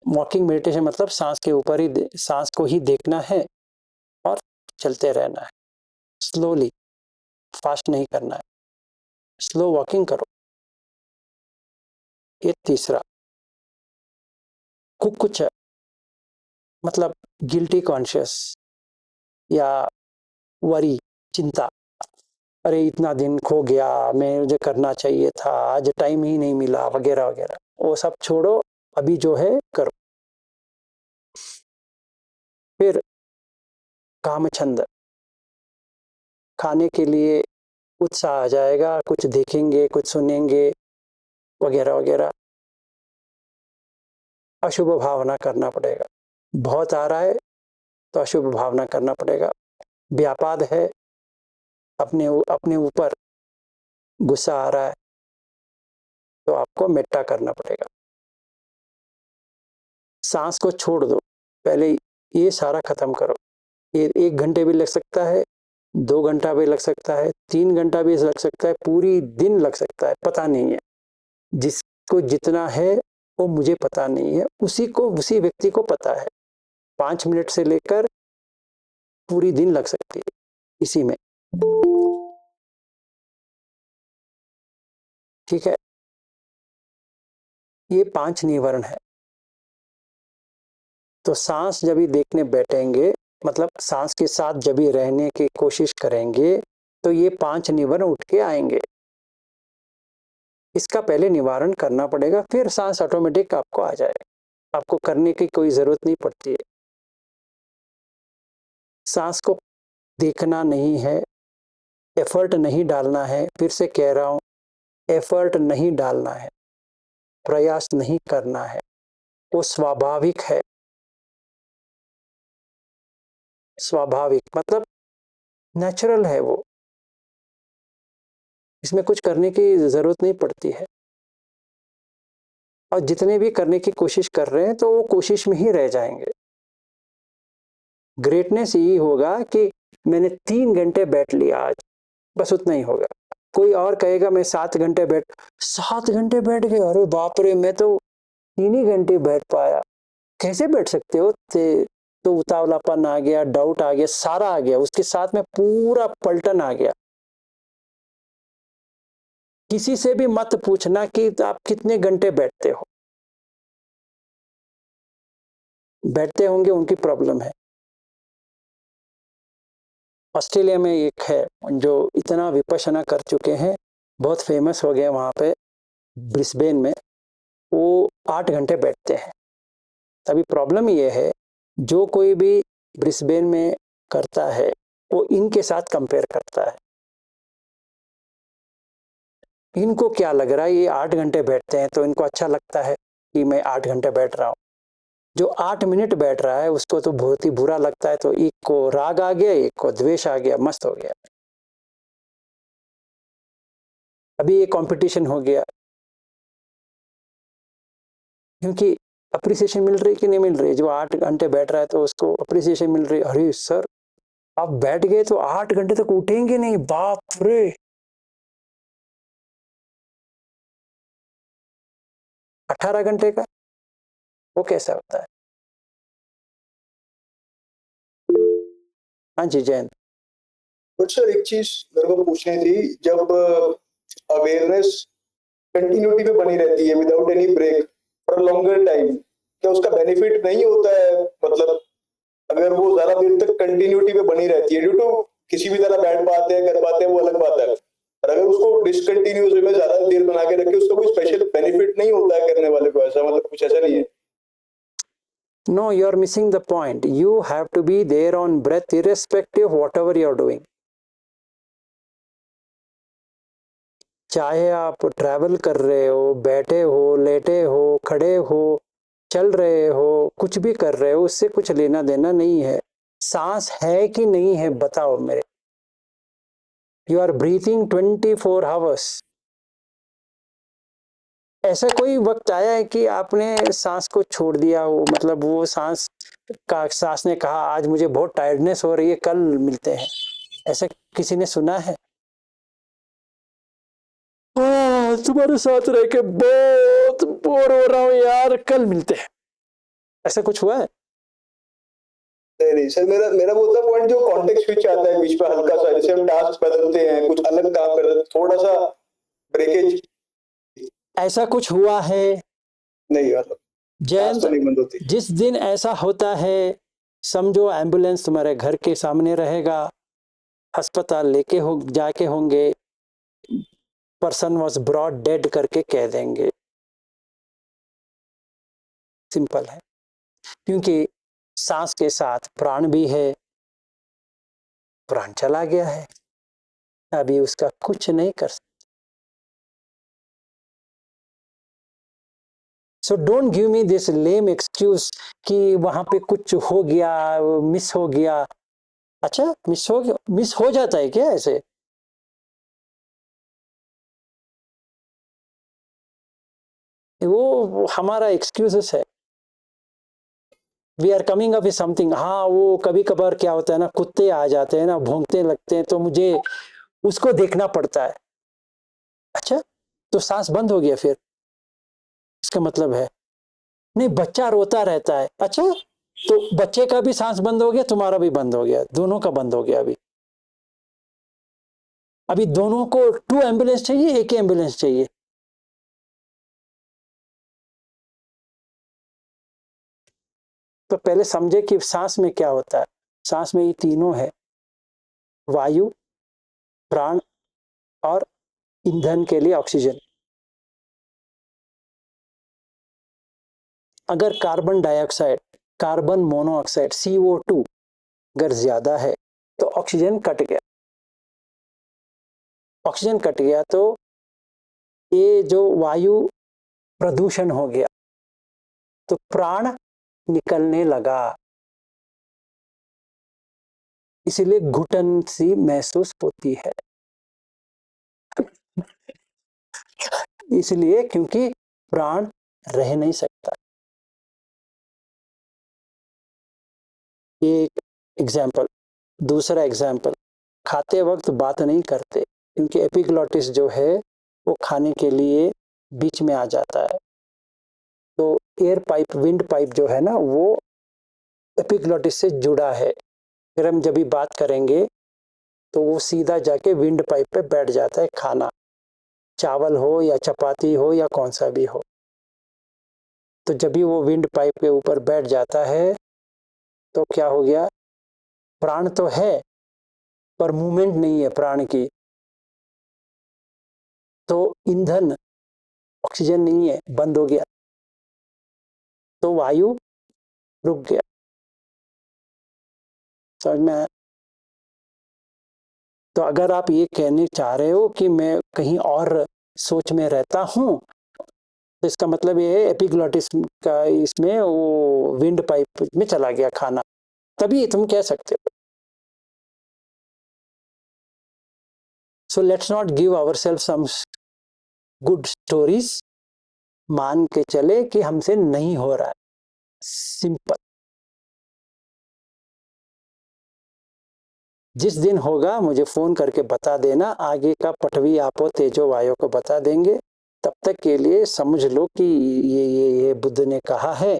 वॉकिंग मेडिटेशन मतलब सांस के ऊपर ही, सांस को ही देखना है और चलते रहना है स्लोली, फास्ट नहीं करना है, स्लो वॉकिंग करो। ये तीसरा। कुछ मतलब गिल्टी कॉन्शियस या वरी, चिंता, अरे इतना दिन खो गया, मैं मुझे करना चाहिए था, आज टाइम ही नहीं मिला, वगैरह वगैरह, वो सब छोड़ो, अभी जो है करो। फिर कामछंद, खाने के लिए उत्साह आ जाएगा, कुछ देखेंगे, कुछ सुनेंगे, वगैरह वगैरह। अशुभ भावना करना पड़ेगा। बहुत आ रहा है तो अशुभ भावना करना पड़ेगा। व्यापाद है, अपने ऊपर गुस्सा आ रहा है तो आपको मेट्टा करना पड़ेगा। सांस को छोड़ दो, पहले ये सारा खत्म करो। ये 1 घंटे भी लग सकता है, 2 घंटा भी लग सकता है, 3 घंटा भी लग सकता है, पूरी दिन लग सकता है, पता नहीं है। जिसको जितना है वो मुझे पता नहीं है, उसी व्यक्ति को पता है। 5 मिनट से लेकर पूरी दिन लग सकती है इसी में। ठीक है, ये 5 निवारण है। तो सांस जब भी देखने बैठेंगे, मतलब सांस के साथ जब भी रहने की कोशिश करेंगे, तो ये 5 निवारण उठ के आएंगे। इसका पहले निवारण करना पड़ेगा, फिर सांस ऑटोमेटिक आपको आ जाएगा, आपको करने की कोई जरूरत नहीं पड़ती है। सांस को देखना नहीं है, एफर्ट नहीं डालना है। फिर से कह रहा हूं, एफर्ट नहीं डालना है, प्रयास नहीं करना है, वो स्वाभाविक है। स्वाभाविक मतलब नेचुरल है वो, इसमें कुछ करने की जरूरत नहीं पड़ती है। और जितने भी करने की कोशिश कर रहे हैं तो वो कोशिश में ही रह जाएंगे। ग्रेटनेस यही होगा कि मैंने 3 घंटे बैठ लिया आज, बस उतना ही होगा। कोई और कहेगा मैं 7 घंटे 7 घंटे बैठ गए, अरे बाप रे, मैं तो 3 ही घंटे बैठ पाया। कैसे बैठ सकते हो? तो उतावलापन आ गया, डाउट आ गया, सारा आ गया, उसके साथ में पूरा पलटन आ गया। किसी से भी मत पूछना कि आप कितने घंटे बैठते हो। बैठते होंगे, उनकी प्रॉब्लम है, ऑस्ट्रेलिया में एक है जो इतना विपश्यना कर चुके हैं, बहुत फेमस हो गए वहाँ पे ब्रिस्बेन में, वो 8 घंटे बैठते हैं। अभी प्रॉब्लम ये है, जो कोई भी ब्रिस्बेन में करता है वो इनके साथ कंपेयर करता है। इनको क्या लग रहा है, ये 8 घंटे बैठते हैं तो इनको अच्छा लगता है कि मैं 8 घंटे बैठ रहा हूँ। जो 8 मिनट बैठ रहा है उसको तो बहुत ही बुरा लगता है, तो एक को राग आ गया, एक को द्वेष आ गया, मस्त हो गया। अभी ये कंपटीशन हो गया, क्योंकि अप्रिसिएशन मिल रही कि नहीं मिल रही। जो 8 घंटे बैठ रहा है तो उसको अप्रिसिएशन मिल रही। अरे सर आप बैठ गए तो 8 घंटे तक उठेंगे नहीं, बाप रे। अठारह घंटे का वो कैसा होता है? हाँ जी जैन। बट सर एक चीज मेरे को पूछनी थी, जब अवेयरनेस कंटिन्यूटी पे बनी रहती है without any break for longer time, क्या उसका बेनिफिट नहीं होता है? मतलब अगर वो ज्यादा देर तक कंटिन्यूटी पे बनी रहती है, ड्यू टू किसी भी तरह बैठ पाते हैं कर पाते हैं वो अलग बात है, और अगर उसको डिसकंटिन्यूस में ज्यादा देर बना के रखे उसका कोई स्पेशल बेनिफिट नहीं होता है करने वाले को? ऐसा मतलब कुछ ऐसा नहीं है? No, you are missing the point. You have to be there on breath irrespective of whatever you are doing. चाहे आप ट्रैवल कर रहे हो, बैठे हो, लेटे हो, खड़े हो, चल रहे हो, कुछ भी कर रहे हो, उससे कुछ लेना देना नहीं है। सांस है कि नहीं है बताओ मेरे। You are breathing 24 hours. ऐसा कोई वक्त आया है कि आपने सांस को छोड़ दिया हो, मतलब वो सांस ने कहा आज मुझे बहुत टायर्डनेस हो रही है, कल मिलते हैं, ऐसा किसी ने सुना है? तुम्हारे साथ रह के बहुत बोर हो रहा हूं यार, कल मिलते हैं, ऐसा कुछ हुआ है? नहीं सर, मेरा वो था पॉइंट जो कॉन्टेक्स्ट स्विच आता है बीच में हल्का सा, जैसे हम टास्क बदलते हैं, कुछ अलग काम करते हैं, थोड़ा सा ब्रेकेज। ऐसा कुछ हुआ है? नहीं मतलब जैन, तो नहीं बंद होती। जिस दिन ऐसा होता है समझो एम्बुलेंस तुम्हारे घर के सामने रहेगा, अस्पताल लेके हो जाके होंगे, पर्सन वॉज ब्रॉट डेड करके कह देंगे। सिंपल है, क्योंकि सांस के साथ प्राण भी है, प्राण चला गया है, अभी उसका कुछ नहीं कर सकते। So don't give me this lame excuse कि वहां पे कुछ हो गया, मिस हो गया। अच्छा मिस हो गया, मिस हो जाता है क्या ऐसे? वो हमारा एक्सक्यूजेस है। We are coming up with something. हाँ वो कभी कभार क्या होता है ना, कुत्ते आ जाते हैं ना, भौंकते लगते हैं, तो मुझे उसको देखना पड़ता है। अच्छा तो सांस बंद हो गया फिर, इसका मतलब है नहीं बच्चा रोता रहता है। अच्छा तो बच्चे का भी सांस बंद हो गया, तुम्हारा भी बंद हो गया, दोनों का बंद हो गया। अभी दोनों को 2 एम्बुलेंस चाहिए, एक ही एम्बुलेंस चाहिए? तो पहले समझे कि सांस में क्या होता है। सांस में ये तीनों है, वायु, प्राण और ईंधन के लिए ऑक्सीजन। अगर carbon dioxide, carbon monoxide CO2 अगर ज्यादा है तो ऑक्सीजन कट गया। ऑक्सीजन कट गया तो ये जो वायु प्रदूषण हो गया, तो प्राण निकलने लगा, इसलिए घुटन सी महसूस होती है। इसलिए क्योंकि प्राण रह नहीं सकता। एक एग्जाम्पल। दूसरा एग्जाम्पल, खाते वक्त बात नहीं करते, क्योंकि एपिग्लॉटिस जो है वो खाने के लिए बीच में आ जाता है। तो एयर पाइप, विंड पाइप जो है ना, वो एपिग्लॉटिस से जुड़ा है। फिर हम जब भी बात करेंगे तो वो सीधा जाके विंड पाइप पे बैठ जाता है। खाना, चावल हो या चपाती हो या कौन सा भी हो, तो जब भी वो विंड पाइप के ऊपर बैठ जाता है तो क्या हो गया, प्राण तो है पर मूवमेंट नहीं है प्राण की, तो ईंधन ऑक्सीजन नहीं है, बंद हो गया, तो वायु रुक गया। समझ में आया? तो अगर आप ये कहने चाह रहे हो कि मैं कहीं और सोच में रहता हूं, तो इसका मतलब ये है एपिग्लॉटिस का इसमें वो विंड पाइप में चला गया खाना, तभी तुम कह सकते हो। So let's not give ourselves some good stories, मान के चले कि हमसे नहीं हो रहा है, सिंपल। जिस दिन होगा मुझे फोन करके बता देना, आगे का पटवी आपो तेजो वायु को बता देंगे। तब तक के लिए समझ लो कि ये बुद्ध ने कहा है,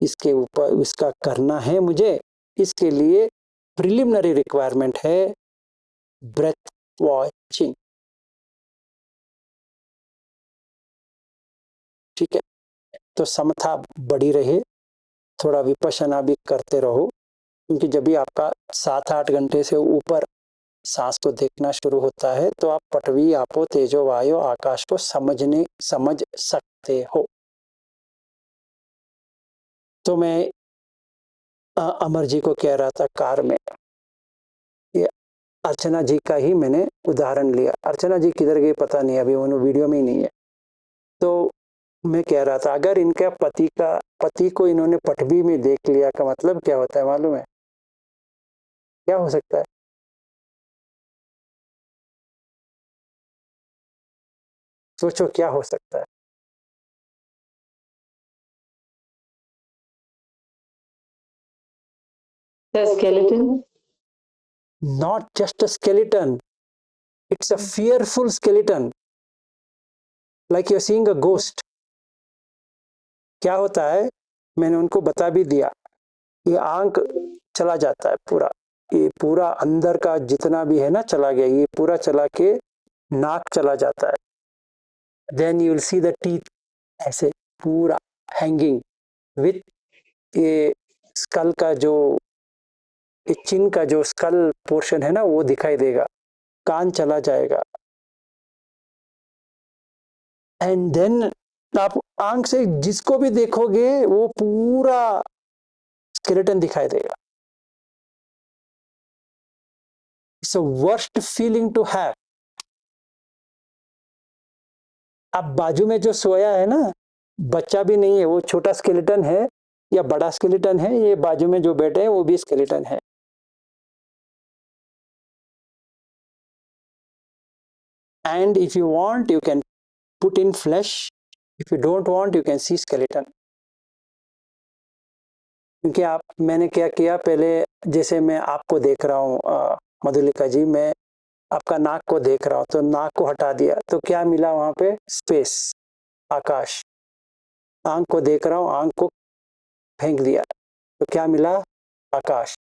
इसके ऊपर इसका करना है मुझे। इसके लिए प्रिलिमिनरी रिक्वायरमेंट है ब्रेथ वॉचिंग। ठीक है, तो समता बढ़ी रहे, थोड़ा विपश्यना भी करते रहो, क्योंकि जब भी आपका 7-8 घंटे से ऊपर सांस को देखना शुरू होता है तो आप पटवी आपो तेजो वायु आकाश को समझ सकते हो। तो मैं अमर जी को कह रहा था कार में, ये अर्चना जी का ही मैंने उदाहरण लिया। अर्चना जी किधर गई पता नहीं, अभी उन्होंने वीडियो में ही नहीं है। तो मैं कह रहा था अगर इनका पति को इन्होंने पटवी में देख लिया का मतलब क्या होता है मालूम है? क्या हो सकता है? सोचो क्या हो सकता है? The skeleton. Not just a skeleton, it's a fearful skeleton, like you're seeing a ghost. क्या होता है, मैंने उनको बता भी दिया, ये आंख चला जाता है पूरा, ये पूरा अंदर का जितना भी है ना चला गया, ये पूरा चला के नाक चला जाता है। Then you will see the teeth ऐसे पूरा हैंगिंग विथ ये स्कल का जो चिन का जो स्कल पोर्शन है ना वो दिखाई देगा, कान चला जाएगा। एंड देन आप आंख से जिसको भी देखोगे वो पूरा स्केलेटन दिखाई देगा। It's a worst feeling to have. अब बाजू में जो सोया है ना, बच्चा भी नहीं है, वो छोटा स्केलेटन है या बड़ा स्केलेटन है, ये बाजू में जो बैठे हैं वो भी स्केलेटन है। And if you want, you can put in flesh. If you don't want, you can see skeleton. क्योंकि मैंने क्या किया पहले, जैसे मैं आपको देख रहा हूँ मधुलिका जी, मैं आपका नाक को देख रहा हूँ, तो नाक को हटा दिया तो क्या मिला वहां पे? स्पेस, आकाश। आंख को देख रहा हूँ, आंख को फेंक दिया तो क्या मिला? आकाश।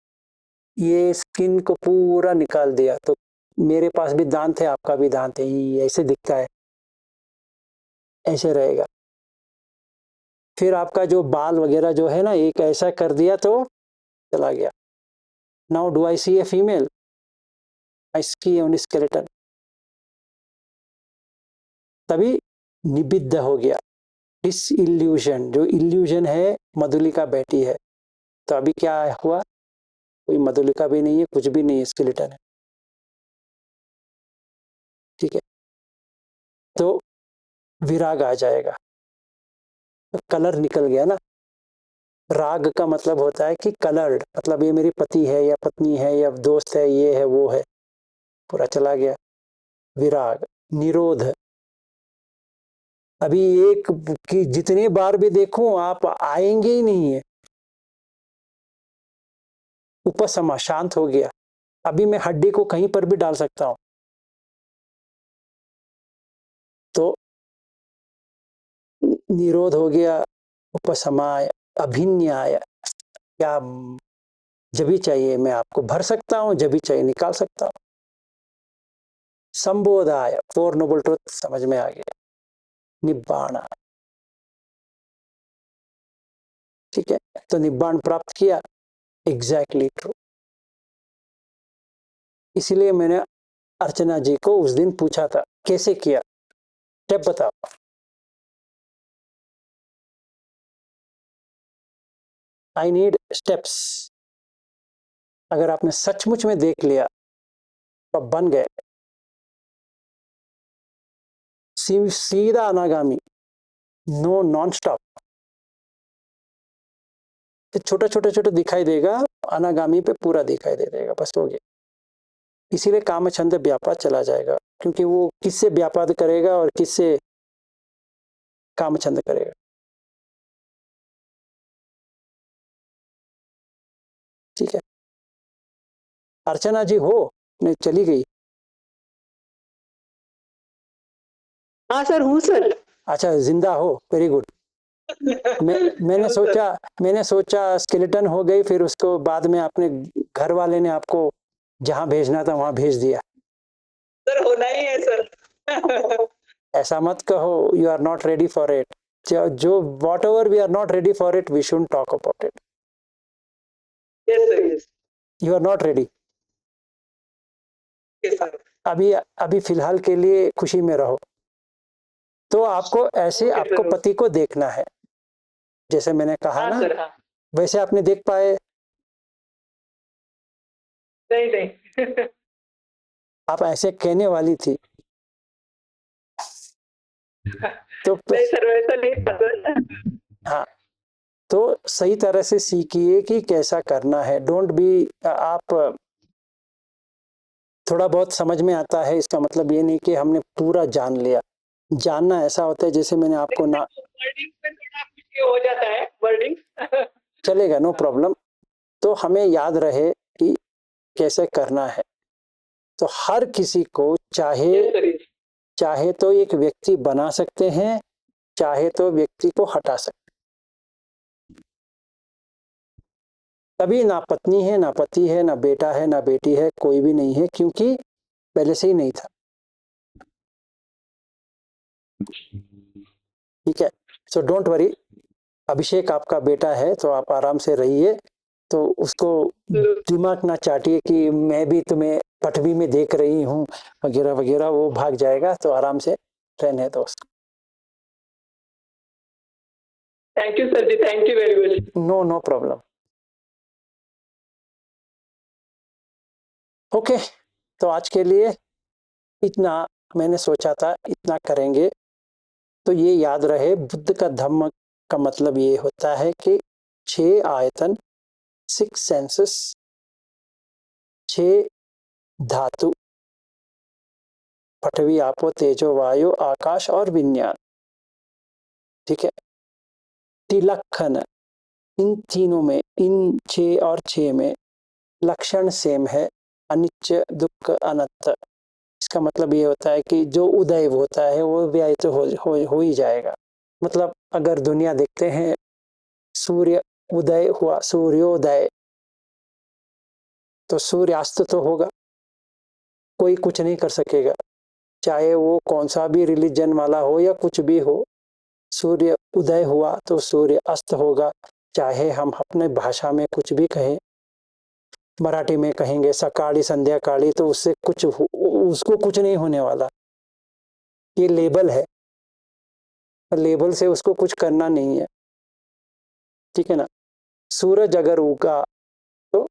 ये स्किन को पूरा निकाल दिया तो मेरे पास भी दांत है, आपका भी दांत है, ये ऐसे दिखता है, ऐसे रहेगा। फिर आपका जो बाल वगैरह जो है ना, एक ऐसा कर दिया तो चला गया। Now do I see a female? I see only skeleton. तभी निबिद्ध हो गया, डिस इल्यूजन। जो इल्यूजन है मधुलिका बैठी है, तो अभी क्या हुआ? कोई मधुलिका भी नहीं है, कुछ भी नहीं है, स्केलेटन है। ठीक है, तो विराग आ जाएगा, तो कलर निकल गया ना। राग का मतलब होता है कि कलर्ड, मतलब ये मेरी पति है या पत्नी है या दोस्त है, ये है वो है, पूरा चला गया। विराग, निरोध। अभी एक की जितनी बार भी देखूं आप आएंगे ही नहीं है। उपसमा, शांत हो गया। अभी मैं हड्डी को कहीं पर भी डाल सकता हूं। तो निरोध हो गया, उपसमाय, अभिन्याय। क्या जब भी चाहिए मैं आपको भर सकता हूं, जब भी चाहिए निकाल सकता हूं। संबोधाय, 4 नोबल ट्रुथ समझ में आ गया। निब्बाण, ठीक है, तो निब्बाण प्राप्त किया, एग्जैक्टली ट्रू। इसीलिए मैंने अर्चना जी को उस दिन पूछा था कैसे किया, स्टेप बताओ। I need steps. अगर आपने सचमुच में देख लिया तो बन गए, सीधा अनागामी, नो नॉन स्टॉप। छोटा छोटा छोटा दिखाई देगा, अनागामी पे पूरा दिखाई दे देगा, बस हो गया। इसीलिए काम छंद व्यापार चला जाएगा, क्योंकि वो किससे व्यापार करेगा और किससे काम छंद करेगा। ठीक है, अर्चना जी हो, नहीं चली गई। हाँ सर, हूँ सर। अच्छा, जिंदा हो, वेरी गुड। मैंने सोचा स्केलेटन हो गई, फिर उसको बाद में आपने घर वाले ने आपको जहां भेजना था वहां भेज दिया। सर होना ही है सर। ऐसा मत कहो, you are not ready for it. जो whatever we are not ready for it, we should talk about it. Yes sir, yes. You are not ready. Yes sir. अभी फिलहाल के लिए खुशी में रहो। तो आपको ऐसे आपको पति को देखना है, जैसे मैंने कहा हाँ ना, सर, हाँ। वैसे आपने देख पाए? नहीं नहीं। आप ऐसे कहने वाली थी तो नहीं सर, वैसा नहीं था सर। हाँ, तो सही तरह से सीखिए कि कैसा करना है। डोंट बी, आप थोड़ा बहुत समझ में आता है, इसका मतलब ये नहीं कि हमने पूरा जान लिया। जानना ऐसा होता है जैसे मैंने आपको ना, वर्डिंग में थोड़ा कुछ ये हो जाता है, वर्डिंग। चलेगा, नो प्रॉब्लम। तो हमें याद रहे कि कैसे करना है। तो हर किसी को चाहे तो एक व्यक्ति बना सकते हैं, चाहे तो व्यक्ति को हटा सकते। कभी ना पत्नी है, ना पति है, ना बेटा है, ना बेटी है, कोई भी नहीं है, क्योंकि पहले से ही नहीं था। ठीक है, सो डोंट वरी। अभिषेक आपका बेटा है तो आप आराम से रहिए। तो उसको दिमाग ना चाटिए कि मैं भी तुम्हें पटवी में देख रही हूँ वगैरह वगैरह, वो भाग जाएगा। तो आराम से रहने दो उसको। Thank you sir ji, thank you very much. No problem. Okay, तो आज के लिए इतना मैंने सोचा था, इतना करेंगे। तो ये याद रहे, बुद्ध का धम्म का मतलब ये होता है कि 6 आयतन, 6 सेंसेस, 6 धातु, पृथ्वी, आपो, तेजो, वायु, आकाश और विज्ञान। ठीक है, तिलक्षण, इन तीनों में, इन 6 और 6 में लक्षण सेम है, अनित्य, दुख, अनंत। इसका मतलब ये होता है कि जो उदय होता है वो व्यय तो हो ही जाएगा। मतलब अगर दुनिया देखते हैं, सूर्य उदय हुआ, सूर्योदय, तो सूर्यास्त तो होगा, कोई कुछ नहीं कर सकेगा, चाहे वो कौन सा भी रिलीजन वाला हो या कुछ भी हो। सूर्य उदय हुआ तो सूर्य अस्त होगा, चाहे हम अपने भाषा में कुछ भी कहें। मराठी में कहेंगे सकाळी संध्याकाळी, तो उससे उसको कुछ नहीं होने वाला। ये लेबल है, लेबल से उसको कुछ करना नहीं है। ठीक है ना, सूरज अगर उगा तो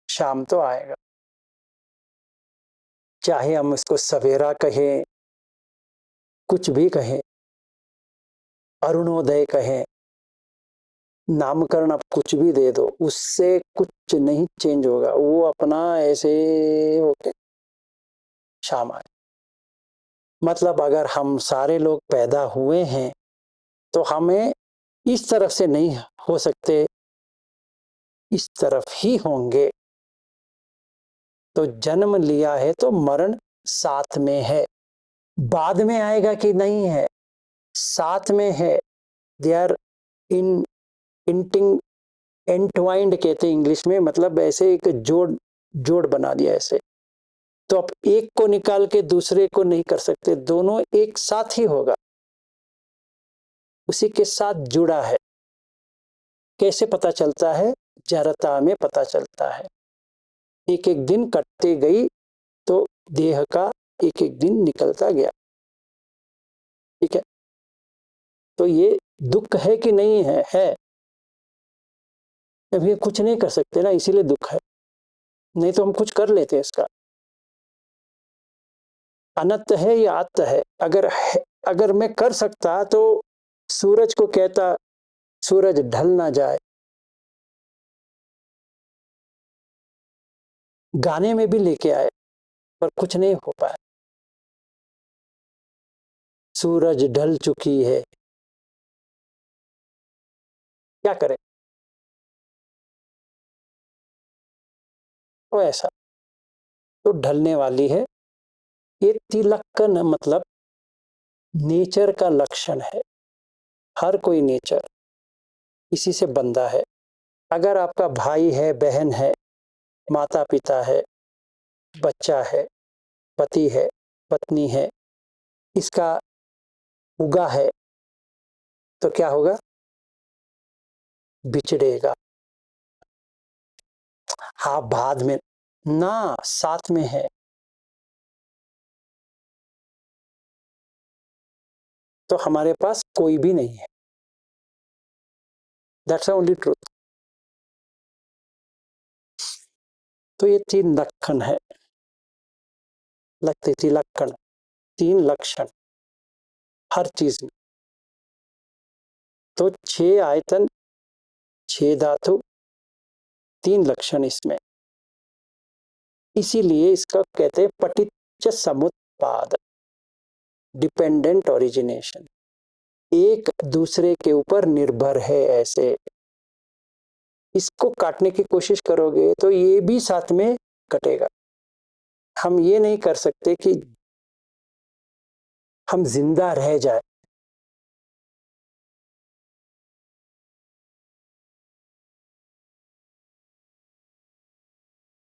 शाम तो आएगा, चाहे हम इसको सवेरा कहें, कुछ भी कहें, अरुणोदय कहें, नामकरण आप कुछ भी दे दो, उससे कुछ नहीं चेंज होगा। वो अपना ऐसे होके शाम आए। मतलब अगर हम सारे लोग पैदा हुए हैं तो हमें इस तरफ से नहीं हो सकते, इस तरफ ही होंगे। तो जन्म लिया है तो मरण साथ में है, बाद में आएगा कि नहीं है, साथ में है। दे आर इन एंटवाइंड कहते हैं इंग्लिश में, मतलब ऐसे एक जोड़ बना दिया ऐसे। तो आप एक को निकाल के दूसरे को नहीं कर सकते, दोनों एक साथ ही होगा, उसी के साथ जुड़ा है। कैसे पता चलता है? जड़ता में पता चलता है। एक एक दिन कटते गई तो देह का एक एक दिन निकलता गया। ठीक है, तो ये दुख है कि नहीं है? है। अब ये कुछ नहीं कर सकते ना, इसीलिए दुख है, नहीं तो हम कुछ कर लेते हैं इसका। अनंत है या आत्त है? अगर मैं कर सकता तो सूरज को कहता सूरज ढल ना जाए। गाने में भी लेके आए पर कुछ नहीं हो पाया। सूरज ढल चुकी है, क्या करें? तो ऐसा तो ढलने वाली है। ये तिलक्कन मतलब नेचर का लक्षण है। हर कोई नेचर इसी से बंधा है। अगर आपका भाई है, बहन है, माता पिता है, बच्चा है, पति है, पत्नी है, इसका उगा है तो क्या होगा? बिछड़ेगा। हाँ, बाद में ना, साथ में है तो हमारे पास कोई भी नहीं है। That's only truth. तो ये 3 लक्षण है, लगते 3 लक्षण, 3 लक्षण हर चीज में। तो 6 आयतन, 6 धातु, 3 लक्षण इसमें। इसीलिए इसका कहते हैं पटिच्च समुत्पाद, डिपेंडेंट ओरिजिनेशन। एक दूसरे के ऊपर निर्भर है। ऐसे इसको काटने की कोशिश करोगे तो ये भी साथ में कटेगा। हम ये नहीं कर सकते कि हम जिंदा रह जाए।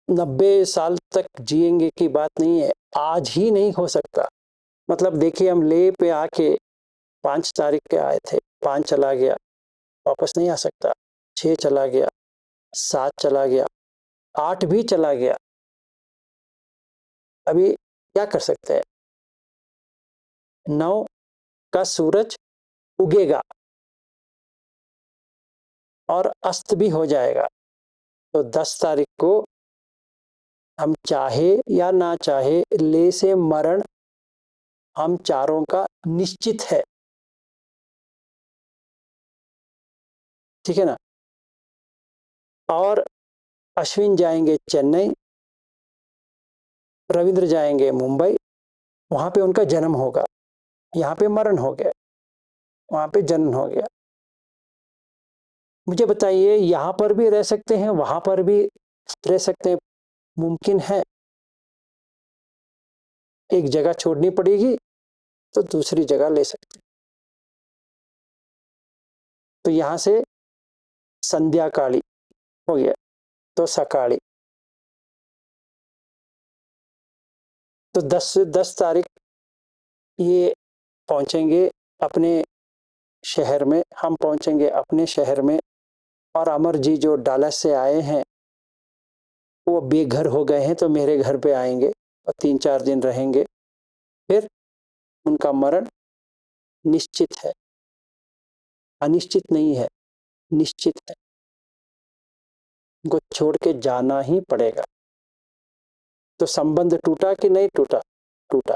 नब्बे साल तक जिएंगे की बात नहीं है, आज ही नहीं हो सकता। मतलब देखिए, हम ले पे आके 5 तारीख के आए थे, 5 चला गया, वापस नहीं आ सकता। 6 चला गया, 7 चला गया, 8 भी चला गया। अभी क्या कर सकते हैं? 9 का सूरज उगेगा और अस्त भी हो जाएगा। तो 10 तारीख को हम चाहे या ना चाहे, ले से मरण हम चारों का निश्चित है। ठीक है ना? और अश्विन जाएंगे चेन्नई, रविंद्र जाएंगे मुंबई, वहां पे उनका जन्म होगा। यहाँ पे मरण हो गया, वहां पे जन्म हो गया। मुझे बताइए, यहाँ पर भी रह सकते हैं, वहां पर भी रह सकते हैं? मुमकिन है। एक जगह छोड़नी पड़ेगी तो दूसरी जगह ले सकते हैं। तो यहां से संध्या काली हो गया तो सकाली। तो 10 तारीख ये पहुंचेंगे अपने शहर में, हम पहुंचेंगे अपने शहर में। और अमर जी जो डालस से आए हैं वो बेघर हो गए हैं, तो मेरे घर पे आएंगे और 3-4 दिन रहेंगे। फिर उनका मरण निश्चित है, अनिश्चित नहीं है, निश्चित है। उनको छोड़ के जाना ही पड़ेगा। तो संबंध टूटा कि नहीं टूटा? टूटा।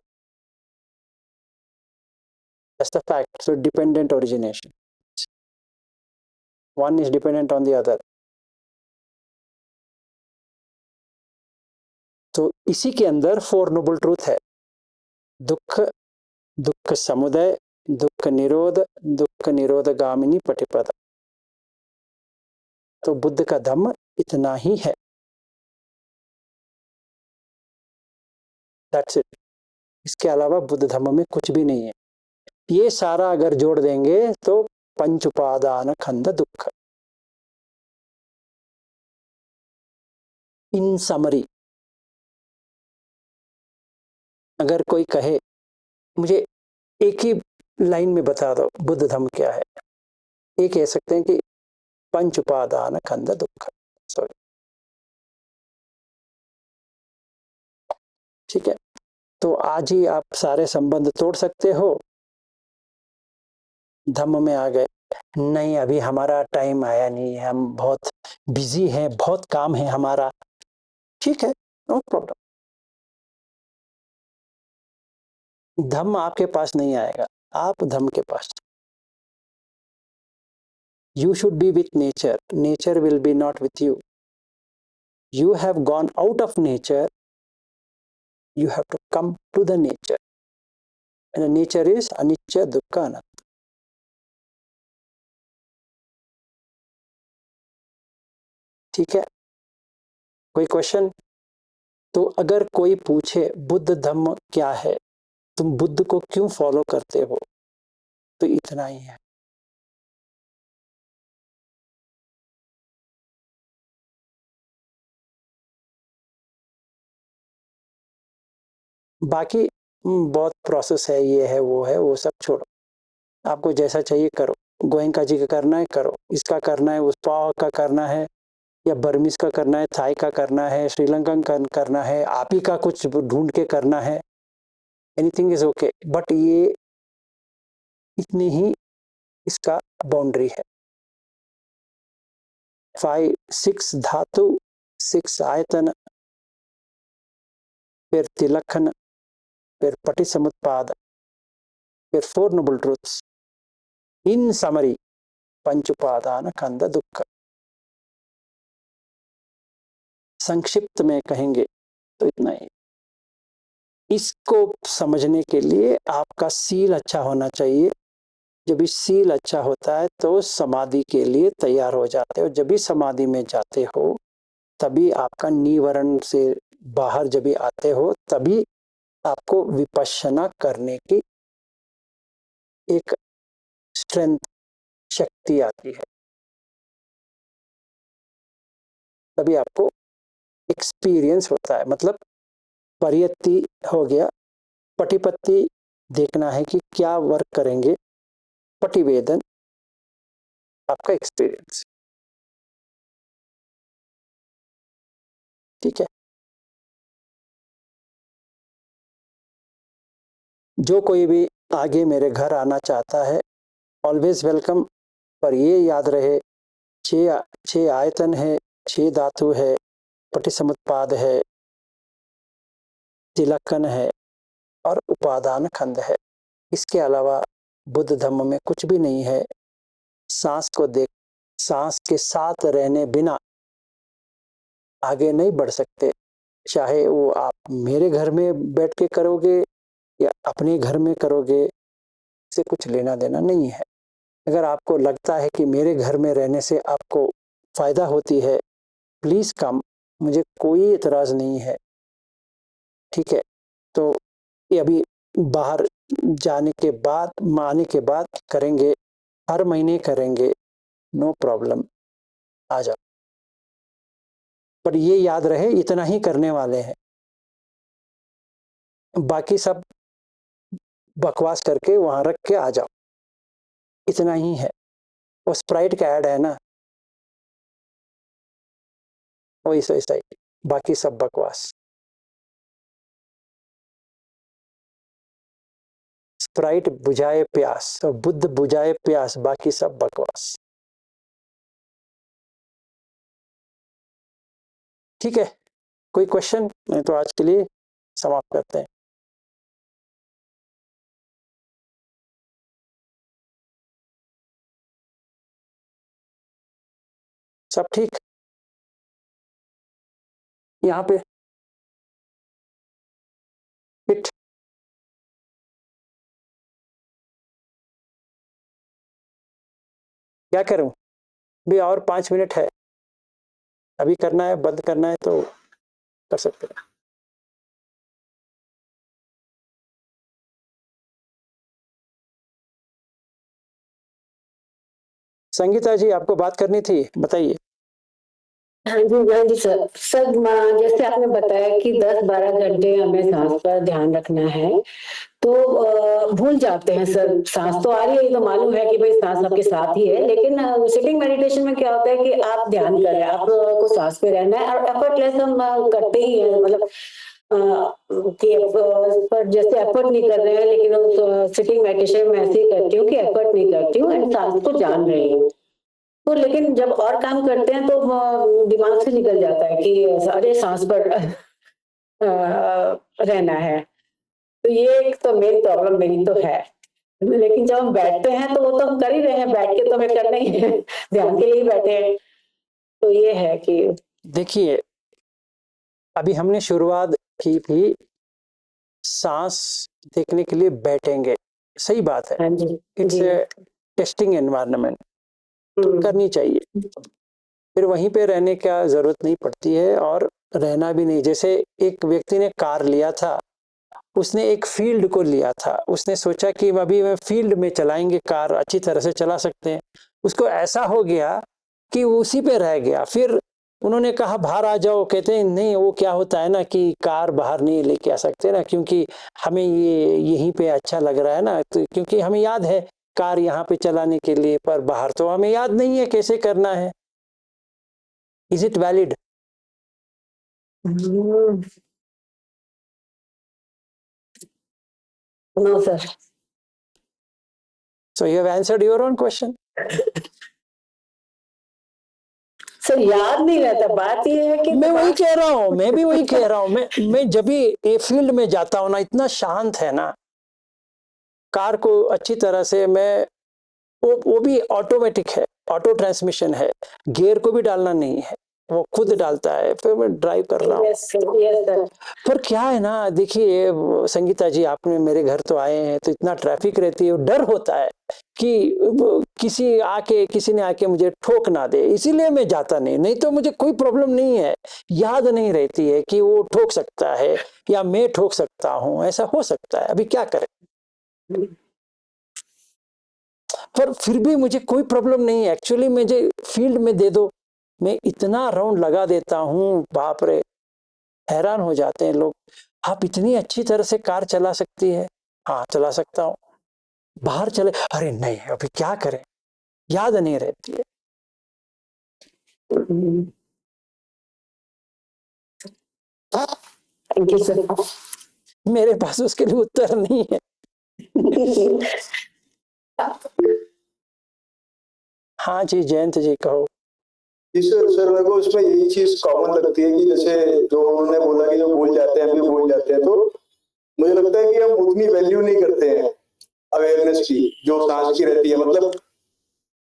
That's the fact. So dependent origination. One is dependent on the other. तो इसी के अंदर 4 नोबल ट्रूथ है। दुख, दुख समुदय, दुख निरोध गामिनी पटिपद। तो बुद्ध का धम्म इतना ही है। That's it. इसके अलावा बुद्ध धम्म में कुछ भी नहीं है। ये सारा अगर जोड़ देंगे तो पंच उपादान खंड दुख। इन समरी, अगर कोई कहे मुझे एक ही लाइन में बता दो बुद्ध धम्म क्या है, ये कह सकते हैं कि पंच उपादान खंड दुख। सॉरी। ठीक है, तो आज ही आप सारे संबंध तोड़ सकते हो, धम्म में आ गए, नहीं अभी हमारा टाइम आया नहीं है, हम बहुत बिजी हैं, बहुत काम है हमारा, ठीक है, नो प्रॉब्लम। धम्म आपके पास नहीं आएगा, आप धम्म के पास। You should be with nature. Nature will be not with you. You have gone out of nature. You have to come to the nature. And the nature is anicca, dukkha, anatta. ठीक है, कोई question? तो अगर कोई पूछे बुद्ध धम्म क्या है, तुम बुद्ध को क्यों फॉलो करते हो, तो इतना ही है। बाकी बहुत प्रोसेस है, ये है वो सब छोड़ो, आपको जैसा चाहिए करो। गोयनका जी का करना है करो, इसका करना है, उस पाव का करना है, या बर्मीज का करना है, थाई का करना है, श्रीलंकन का करना है, आप ही का कुछ ढूंढ के करना है, एनीथिंग इज ओके, बट ये इतनी ही इसका बाउंड्री है। 6 धातु, 6 आयतन, फिर तिलखन, फिर पटिसमुत्पाद, फिर 4 नोबल ट्रूथ्स, इन समरी पंच उपादान खंड दुख। संक्षिप्त में कहेंगे तो इतना ही। इसको समझने के लिए आपका सील अच्छा होना चाहिए। जब भी सील अच्छा होता है तो समाधि के लिए तैयार हो जाते हो। जब भी समाधि में जाते हो तभी आपका निवरण से बाहर जब भी आते हो तभी आपको विपश्यना करने की एक स्ट्रेंथ, शक्ति आती है, तभी आपको एक्सपीरियंस होता है। मतलब परियत्ति हो गया, पटिपत्ति देखना है कि क्या वर्क करेंगे, पटिवेदन आपका एक्सपीरियंस। ठीक है, जो कोई भी आगे मेरे घर आना चाहता है ऑलवेज वेलकम, पर ये याद रहे 6 आयतन है, 6 धातु है, पटिसमुत्पाद है, तिलक्कन है और उपादान खंड है। इसके अलावा बुद्ध धम्म में कुछ भी नहीं है। सांस को देख, सांस के साथ रहने बिना आगे नहीं बढ़ सकते। चाहे वो आप मेरे घर में बैठ के करोगे या अपने घर में करोगे, इससे कुछ लेना देना नहीं है। अगर आपको लगता है कि मेरे घर में रहने से आपको फायदा होती है, प्लीज कम, मुझे कोई इतराज नहीं है। ठीक है, तो ये अभी बाहर जाने के बाद, आने के बाद करेंगे, हर महीने करेंगे, नो प्रॉब्लम, आ जाओ। पर ये याद रहे इतना ही करने वाले हैं, बाकी सब बकवास करके वहां रख के आ जाओ, इतना ही है। वो स्प्राइट का ऐड है ना, वही सही, बाकी सब बकवास। स्प्राइट बुझाए प्यास और बुद्ध बुझाए प्यास, बाकी सब बकवास। ठीक है, कोई क्वेश्चन? नहीं तो आज के लिए समाप्त करते हैं। सब ठीक यहाँ पे? फिट? क्या करूं? भी और 5 मिनट है, अभी करना है, बंद करना है तो कर सकते हैं। संगीता जी, आपको बात करनी थी, बताइए। हाँ जी सर। जैसे आपने बताया कि 10-12 घंटे हमें सांस पर ध्यान रखना है, तो भूल जाते हैं सर। सांस तो आ रही है, ये तो मालूम है कि भाई सांस आपके साथ ही है, लेकिन सिटिंग मेडिटेशन में क्या होता है कि आप ध्यान कर रहे हैं, आपको सांस पे रहना है और एफर्टलेस हम करते ही हैं, मतलब कि पर जैसे एफर्ट नहीं कर रहे हैं, लेकिन उस सिटिंग मेडिटेशन में ऐसे ही करती हूँ कि एफर्ट नहीं करती हूँ एंड सांस को जान रही हूँ। तो लेकिन जब और काम करते हैं तो दिमाग से निकल जाता है कि अरे सांस पर रहना है। तो ये एक तो मेन प्रॉब्लम मेरी तो है। लेकिन जब हम बैठते हैं तो वो तो हम कर ही रहे हैं, बैठ के तो हमें करना ही है, ध्यान के लिए ही बैठे हैं। तो ये है कि देखिए, अभी हमने शुरुआत की थी सांस देखने के लिए बैठेंगे, सही बात है, हाँ जी इट्स जी ए टेस्टिंग एनवायरनमेंट, करनी चाहिए, फिर वहीं पे रहने का जरूरत नहीं पड़ती है और रहना भी नहीं। जैसे एक व्यक्ति ने कार लिया था, उसने एक फील्ड को लिया था, उसने सोचा कि अभी मैं फील्ड में चलाएंगे कार, अच्छी तरह से चला सकते हैं। उसको ऐसा हो गया कि उसी पे रह गया। फिर उन्होंने कहा बाहर आ जाओ, कहते हैं नहीं, वो क्या होता है ना कि कार बाहर नहीं लेके आ सकते ना, क्योंकि हमें ये यहीं पे अच्छा लग रहा है ना, तो क्योंकि हमें याद है कार यहाँ पे चलाने के लिए, पर बाहर तो हमें याद नहीं है कैसे करना है। Is it valid? No sir. So you have answered your own question. सर याद नहीं रहता, बात ये है कि मैं वही कह रहा हूँ, मैं भी वही कह रहा हूँ। मैं जब भी ये फील्ड में जाता हूँ ना, इतना शांत है ना, कार को अच्छी तरह से मैं वो भी ऑटोमेटिक है, ऑटो ट्रांसमिशन है, गियर को भी डालना नहीं है, वो खुद डालता है, फिर मैं ड्राइव कर रहा हूँ। Yes sir. पर क्या है ना, देखिए संगीता जी, आपने मेरे घर तो आए हैं, तो इतना ट्रैफिक रहती है, डर होता है कि किसी ने आके मुझे ठोक ना दे, इसीलिए मैं जाता नहीं तो मुझे कोई प्रॉब्लम नहीं है। याद नहीं रहती है कि वो ठोक सकता है या मैं ठोक सकता हूँ, ऐसा हो सकता है, अभी क्या करें। पर फिर भी मुझे कोई प्रॉब्लम नहीं है। एक्चुअली मुझे फील्ड में दे दो, मैं इतना राउंड लगा देता हूँ, बाप रे, हैरान हो जाते हैं लोग, आप इतनी अच्छी तरह से कार चला सकती है। हाँ, चला सकता हूँ। बाहर चले, अरे नहीं, अभी क्या करें, याद नहीं रहती है। Thank you sir. मेरे पास उसके लिए उत्तर नहीं है। हाँ जी, जयंत जी कहो। जी सर मेरे को उसमें यही चीज कॉमन लगती है कि जैसे जो उन्होंने बोला कि जो भूल जाते हैं, हम भी भूल जाते हैं, तो मुझे लगता है कि हम उतनी वैल्यू नहीं करते हैं अवेयरनेस की जो सांस की रहती है। मतलब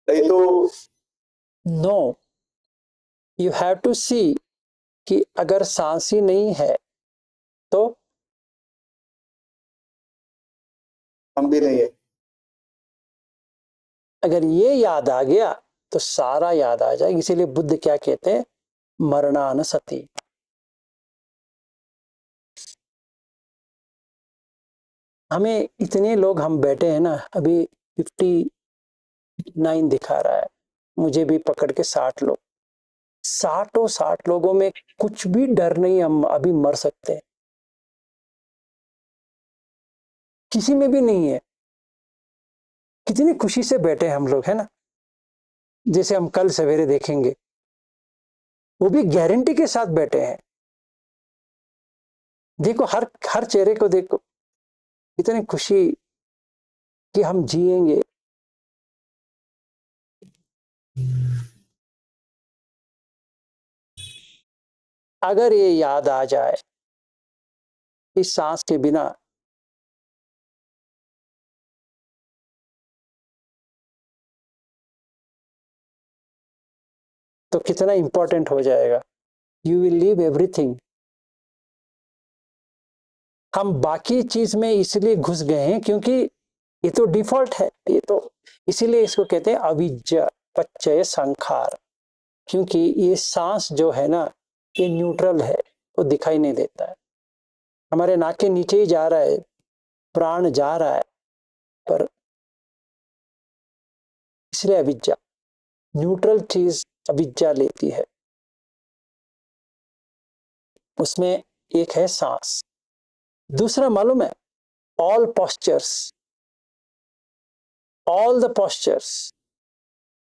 नहीं तो नो, यू हैव टू सी कि अगर सांस ही नहीं है तो हम भी नहीं है। अगर ये याद आ गया तो सारा याद आ जाएगा। इसीलिए बुद्ध क्या कहते हैं, मरणानसति। हमें इतने लोग हम बैठे हैं ना, अभी 59 दिखा रहा है, मुझे भी पकड़ के 60 लोग, 60 लोगों में कुछ भी डर नहीं, हम अभी मर सकते हैं, किसी में भी नहीं है। कितनी खुशी से बैठे हैं हम लोग, है ना। जैसे हम कल सवेरे देखेंगे, वो भी गारंटी के साथ बैठे हैं। देखो, हर चेहरे को देखो, इतनी खुशी कि हम जिएंगे। अगर ये याद आ जाए इस सांस के बिना तो कितना इंपॉर्टेंट हो जाएगा। You will leave everything. हम बाकी चीज में इसलिए घुस गए हैं क्योंकि ये तो डिफॉल्ट है, ये तो इसीलिए इसको कहते हैं अविद्या पच्चय संखार। क्योंकि ये सांस जो है ना, ये न्यूट्रल है, वो दिखाई नहीं देता है, हमारे नाक के नीचे ही जा रहा है, प्राण जा रहा है, पर इसलिए अविद्या, न्यूट्रल चीज अविद्या लेती है। उसमें एक है सांस। दूसरा मालूम है, all the postures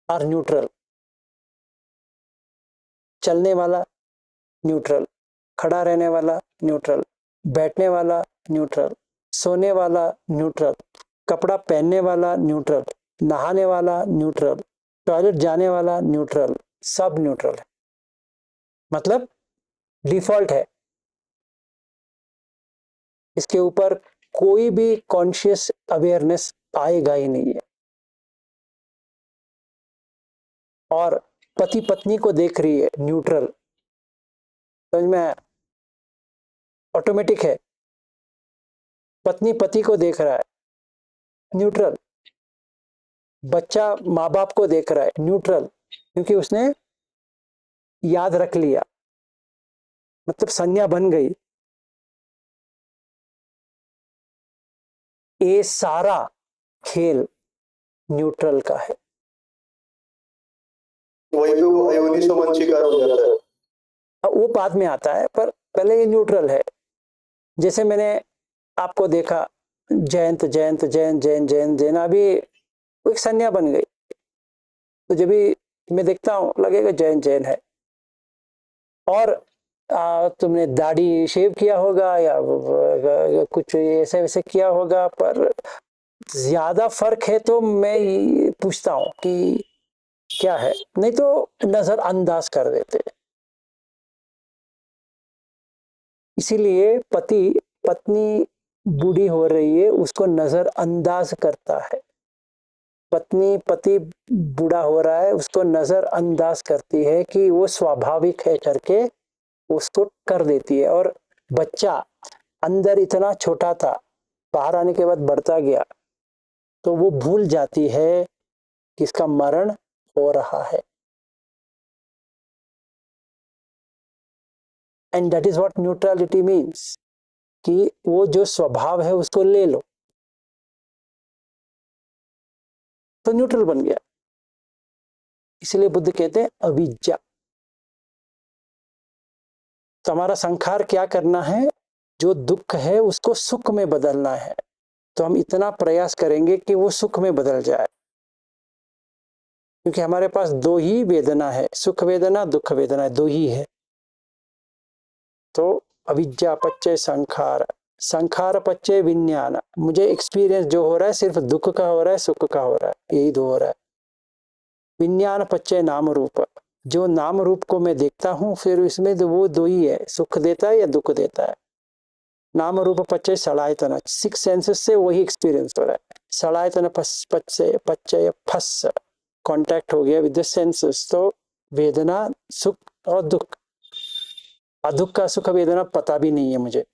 are neutral. चलने वाला न्यूट्रल, खड़ा रहने वाला न्यूट्रल, बैठने वाला न्यूट्रल, सोने वाला न्यूट्रल, कपड़ा पहनने वाला न्यूट्रल, नहाने वाला न्यूट्रल, टॉयलेट जाने वाला न्यूट्रल, सब न्यूट्रल है, मतलब डिफॉल्ट है। इसके ऊपर कोई भी कॉन्शियस अवेयरनेस आएगा ही नहीं है। और पति पत्नी को देख रही है न्यूट्रल, समझ में आया? ऑटोमेटिक है। पत्नी पति को देख रहा है न्यूट्रल, बच्चा माँ बाप को देख रहा है न्यूट्रल, क्योंकि उसने याद रख लिया, मतलब संज्ञा बन गई। ये सारा खेल न्यूट्रल का है। वही पे वो अयोनि सुमन शिकार हो जाता है। वो बाद में आता है, पर पहले ये न्यूट्रल है। जैसे मैंने आपको देखा जयंत जयंत जैन जैन जैन जैन, अभी एक संज्ञा बन गई, तो जब भी मैं देखता हूँ लगेगा जैन जैन है। और तुमने दाढ़ी शेव किया होगा या कुछ ऐसे वैसे किया होगा, पर ज्यादा फर्क है तो मैं पूछता हूँ कि क्या है, नहीं तो नजरअंदाज कर देते। इसीलिए पति पत्नी बूढ़ी हो रही है उसको नजरअंदाज करता है, पत्नी पति बूढ़ा हो रहा है उसको नजरअंदाज करती है कि वो स्वाभाविक है करके उसको कर देती है। और बच्चा अंदर इतना छोटा था, बाहर आने के बाद बढ़ता गया, तो वो भूल जाती है कि इसका मरण हो रहा है। And that is what neutrality means, कि वो जो स्वभाव है उसको ले लो, तो न्यूट्रल बन गया। इसलिए बुद्ध कहते हैं अविद्या। तो हमारा संखार क्या करना है, जो दुख है उसको सुख में बदलना है। तो हम इतना प्रयास करेंगे कि वो सुख में बदल जाए, क्योंकि हमारे पास दो ही वेदना है, सुख वेदना दुख वेदना, दो ही है। तो अविद्या पच्चय संखार, संखार पच्चय विज्ञान। मुझे एक्सपीरियंस जो हो रहा है सिर्फ दुख का हो रहा है, सुख का हो रहा है, यही दो हो रहा है। विज्ञान पच्चय नाम रूप, जो नाम रूप को मैं देखता हूँ फिर इसमें तो वो दो ही है, सुख देता है या दुख देता है। नाम रूप पच्चय सड़ायतन, सिक्स सेंसेस से वही एक्सपीरियंस हो रहा है। सड़ायतन पच्चय पच्चय फस, कांटेक्ट हो गया विद द सेंसेस, तो वेदना सुख और दुख। दुख का सुख वेदना पता भी नहीं है मुझे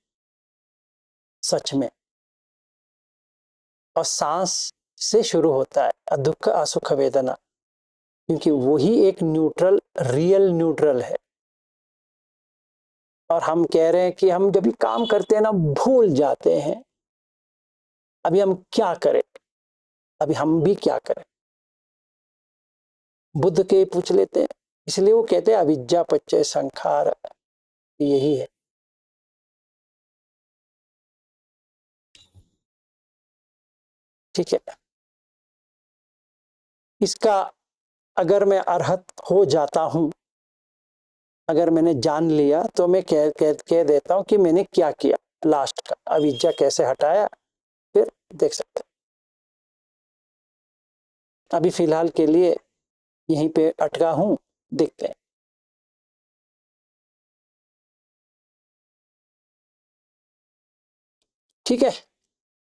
सच में। और सांस से शुरू होता है दुख असुख वेदना, क्योंकि वही एक न्यूट्रल, रियल न्यूट्रल है। और हम कह रहे हैं कि हम जब भी काम करते हैं ना भूल जाते हैं। अभी हम क्या करें, अभी हम भी क्या करें, बुद्ध के पूछ लेते हैं। इसलिए वो कहते हैं अविद्या पच्चय संखार, यही है। ठीक है, इसका अगर मैं अर्हत हो जाता हूं, अगर मैंने जान लिया, तो मैं कह देता हूं कि मैंने क्या किया, लास्ट का अविद्या कैसे हटाया, फिर देख सकते हैं। अभी फिलहाल के लिए यहीं पे अटका हूं, देखते हैं। ठीक है,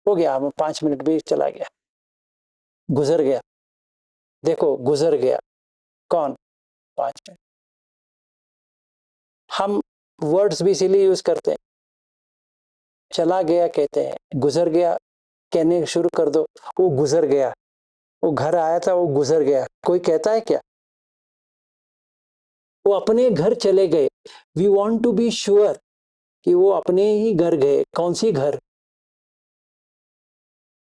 हो गया, 5 मिनट भी चला गया, गुजर गया। देखो गुजर गया कौन, 5 मिनट। हम वर्ड्स भी इसीलिए यूज करते हैं, चला गया कहते हैं, गुजर गया कहने शुरू कर दो, वो गुजर गया, वो घर आया था वो गुजर गया, कोई कहता है क्या? वो अपने घर चले गए। We want to be sure कि वो अपने ही घर गए। कौन सी घर?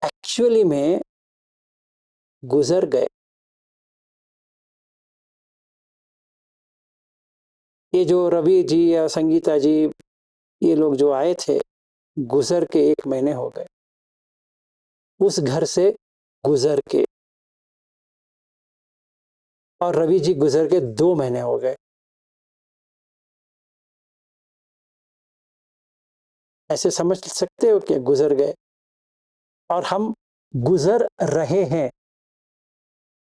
एक्चुअली में गुजर गए। ये जो रवि जी या संगीता जी, ये लोग जो आए थे, गुजर के 1 महीने हो गए, उस घर से गुजर के। और रवि जी गुजर के 2 महीने हो गए। ऐसे समझ सकते हो कि गुजर गए, और हम गुजर रहे हैं,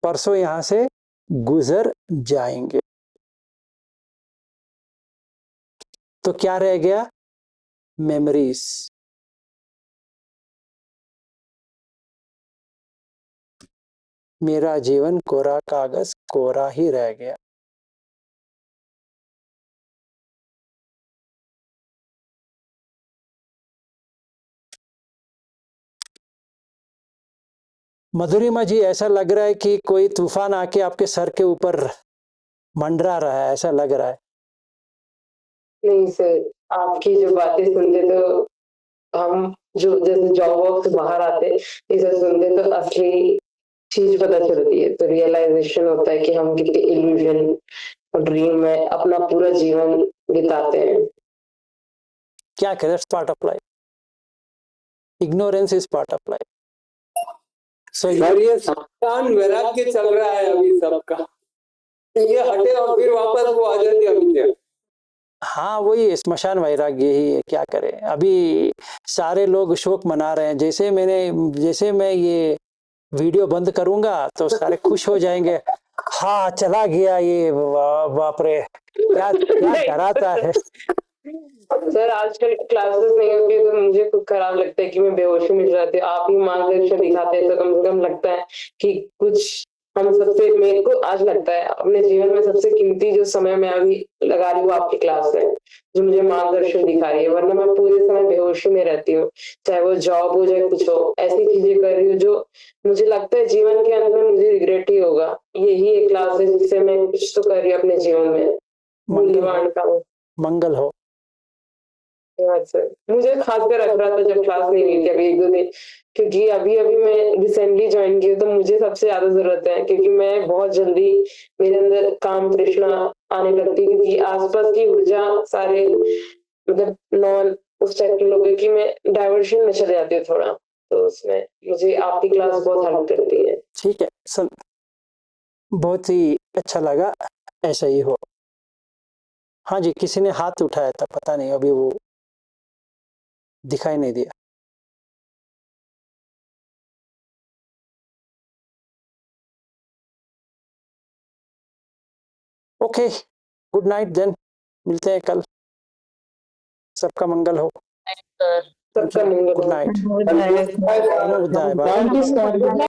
परसों यहां से गुजर जाएंगे। तो क्या रह गया? मेमोरीज। मेरा जीवन कोरा कागज कोरा ही रह गया। मधुरिमा जी, ऐसा लग रहा है कि कोई तूफान आके आपके सर के ऊपर मंडरा रहा है, ऐसा लग रहा है। नहीं सर, आपकी जो बातें सुनते तो हम जो जैसे जॉब वॉब से बाहर आते, ये सब सुनते तो असली चीज पता चलती है, तो रियलाइजेशन होता है कि हम कितने इल्यूजन और ड्रीम में अपना पूरा जीवन बिताते हैं। क्या करें, that's part of life, ignorance is part of life. So sir ये संतान वैराग्य चल रहा है अभी सबका, ये हटे और फिर वापस वो आ जाती है अभी। हाँ, वही स्मशान वैराग्य ही है, क्या करें। अभी सारे लोग शोक मना रहे हैं। जैसे मैं ये वीडियो बंद करूंगा तो सारे खुश हो जाएंगे, हाँ चला गया ये, बाप रे, क्या डराता है। सर आजकल क्लासेस नहीं होती तो मुझे खुद खराब लगता है कि मैं बेहोशी मिल जाती हूँ। आप ही मार्गदर्शन दिखाते हैं तो कम से कम लगता है कि कुछ हम सबसे, मेरे को आज लगता है अपने जीवन में सबसे कीमती जो समय मैं अभी लगा रही हूँ आपकी क्लास है, जो मुझे मार्गदर्शन दिखा रही है। वरना मैं पूरे समय बेहोशी में रहती हूँ, चाहे वो जॉब हो चाहे कुछ हो, ऐसी चीजें कर रही हूँ जो मुझे लगता है जीवन के अंत में मुझे रिग्रेट ही होगा। यही एक क्लास है जिससे मैं कुछ तो कर रही हूँ अपने जीवन में, मूल्यवान काम। मंगल हो। सर मुझे खासकर लग रहा था जब क्लास नहीं हुई थी अभी 1-2 दिन, क्योंकि अभी मैं रिसेंटली ज्वाइन की हूँ, तो मुझे सबसे ज्यादा जरूरत है, क्योंकि मैं बहुत जल्दी मेरे अंदर काम तृष्णा आने लगती है, क्योंकि आसपास की ऊर्जा सारे मतलब नॉन उस टाइप के लोग हैं कि मैं डाइवर्शन में चले जाती हूँ थोड़ा, तो उसमें मुझे आपकी क्लास बहुत हेल्प करती है। ठीक है सर, बहुत ही अच्छा लगा, ऐसा ही हो। हाँ जी, किसी ने हाथ उठाया था, पता नहीं, अभी वो दिखाई नहीं दिया। ओके, गुड नाइट देन, मिलते हैं कल। सबका मंगल हो। सबका मंगल हो। Good night. Good night. Good night.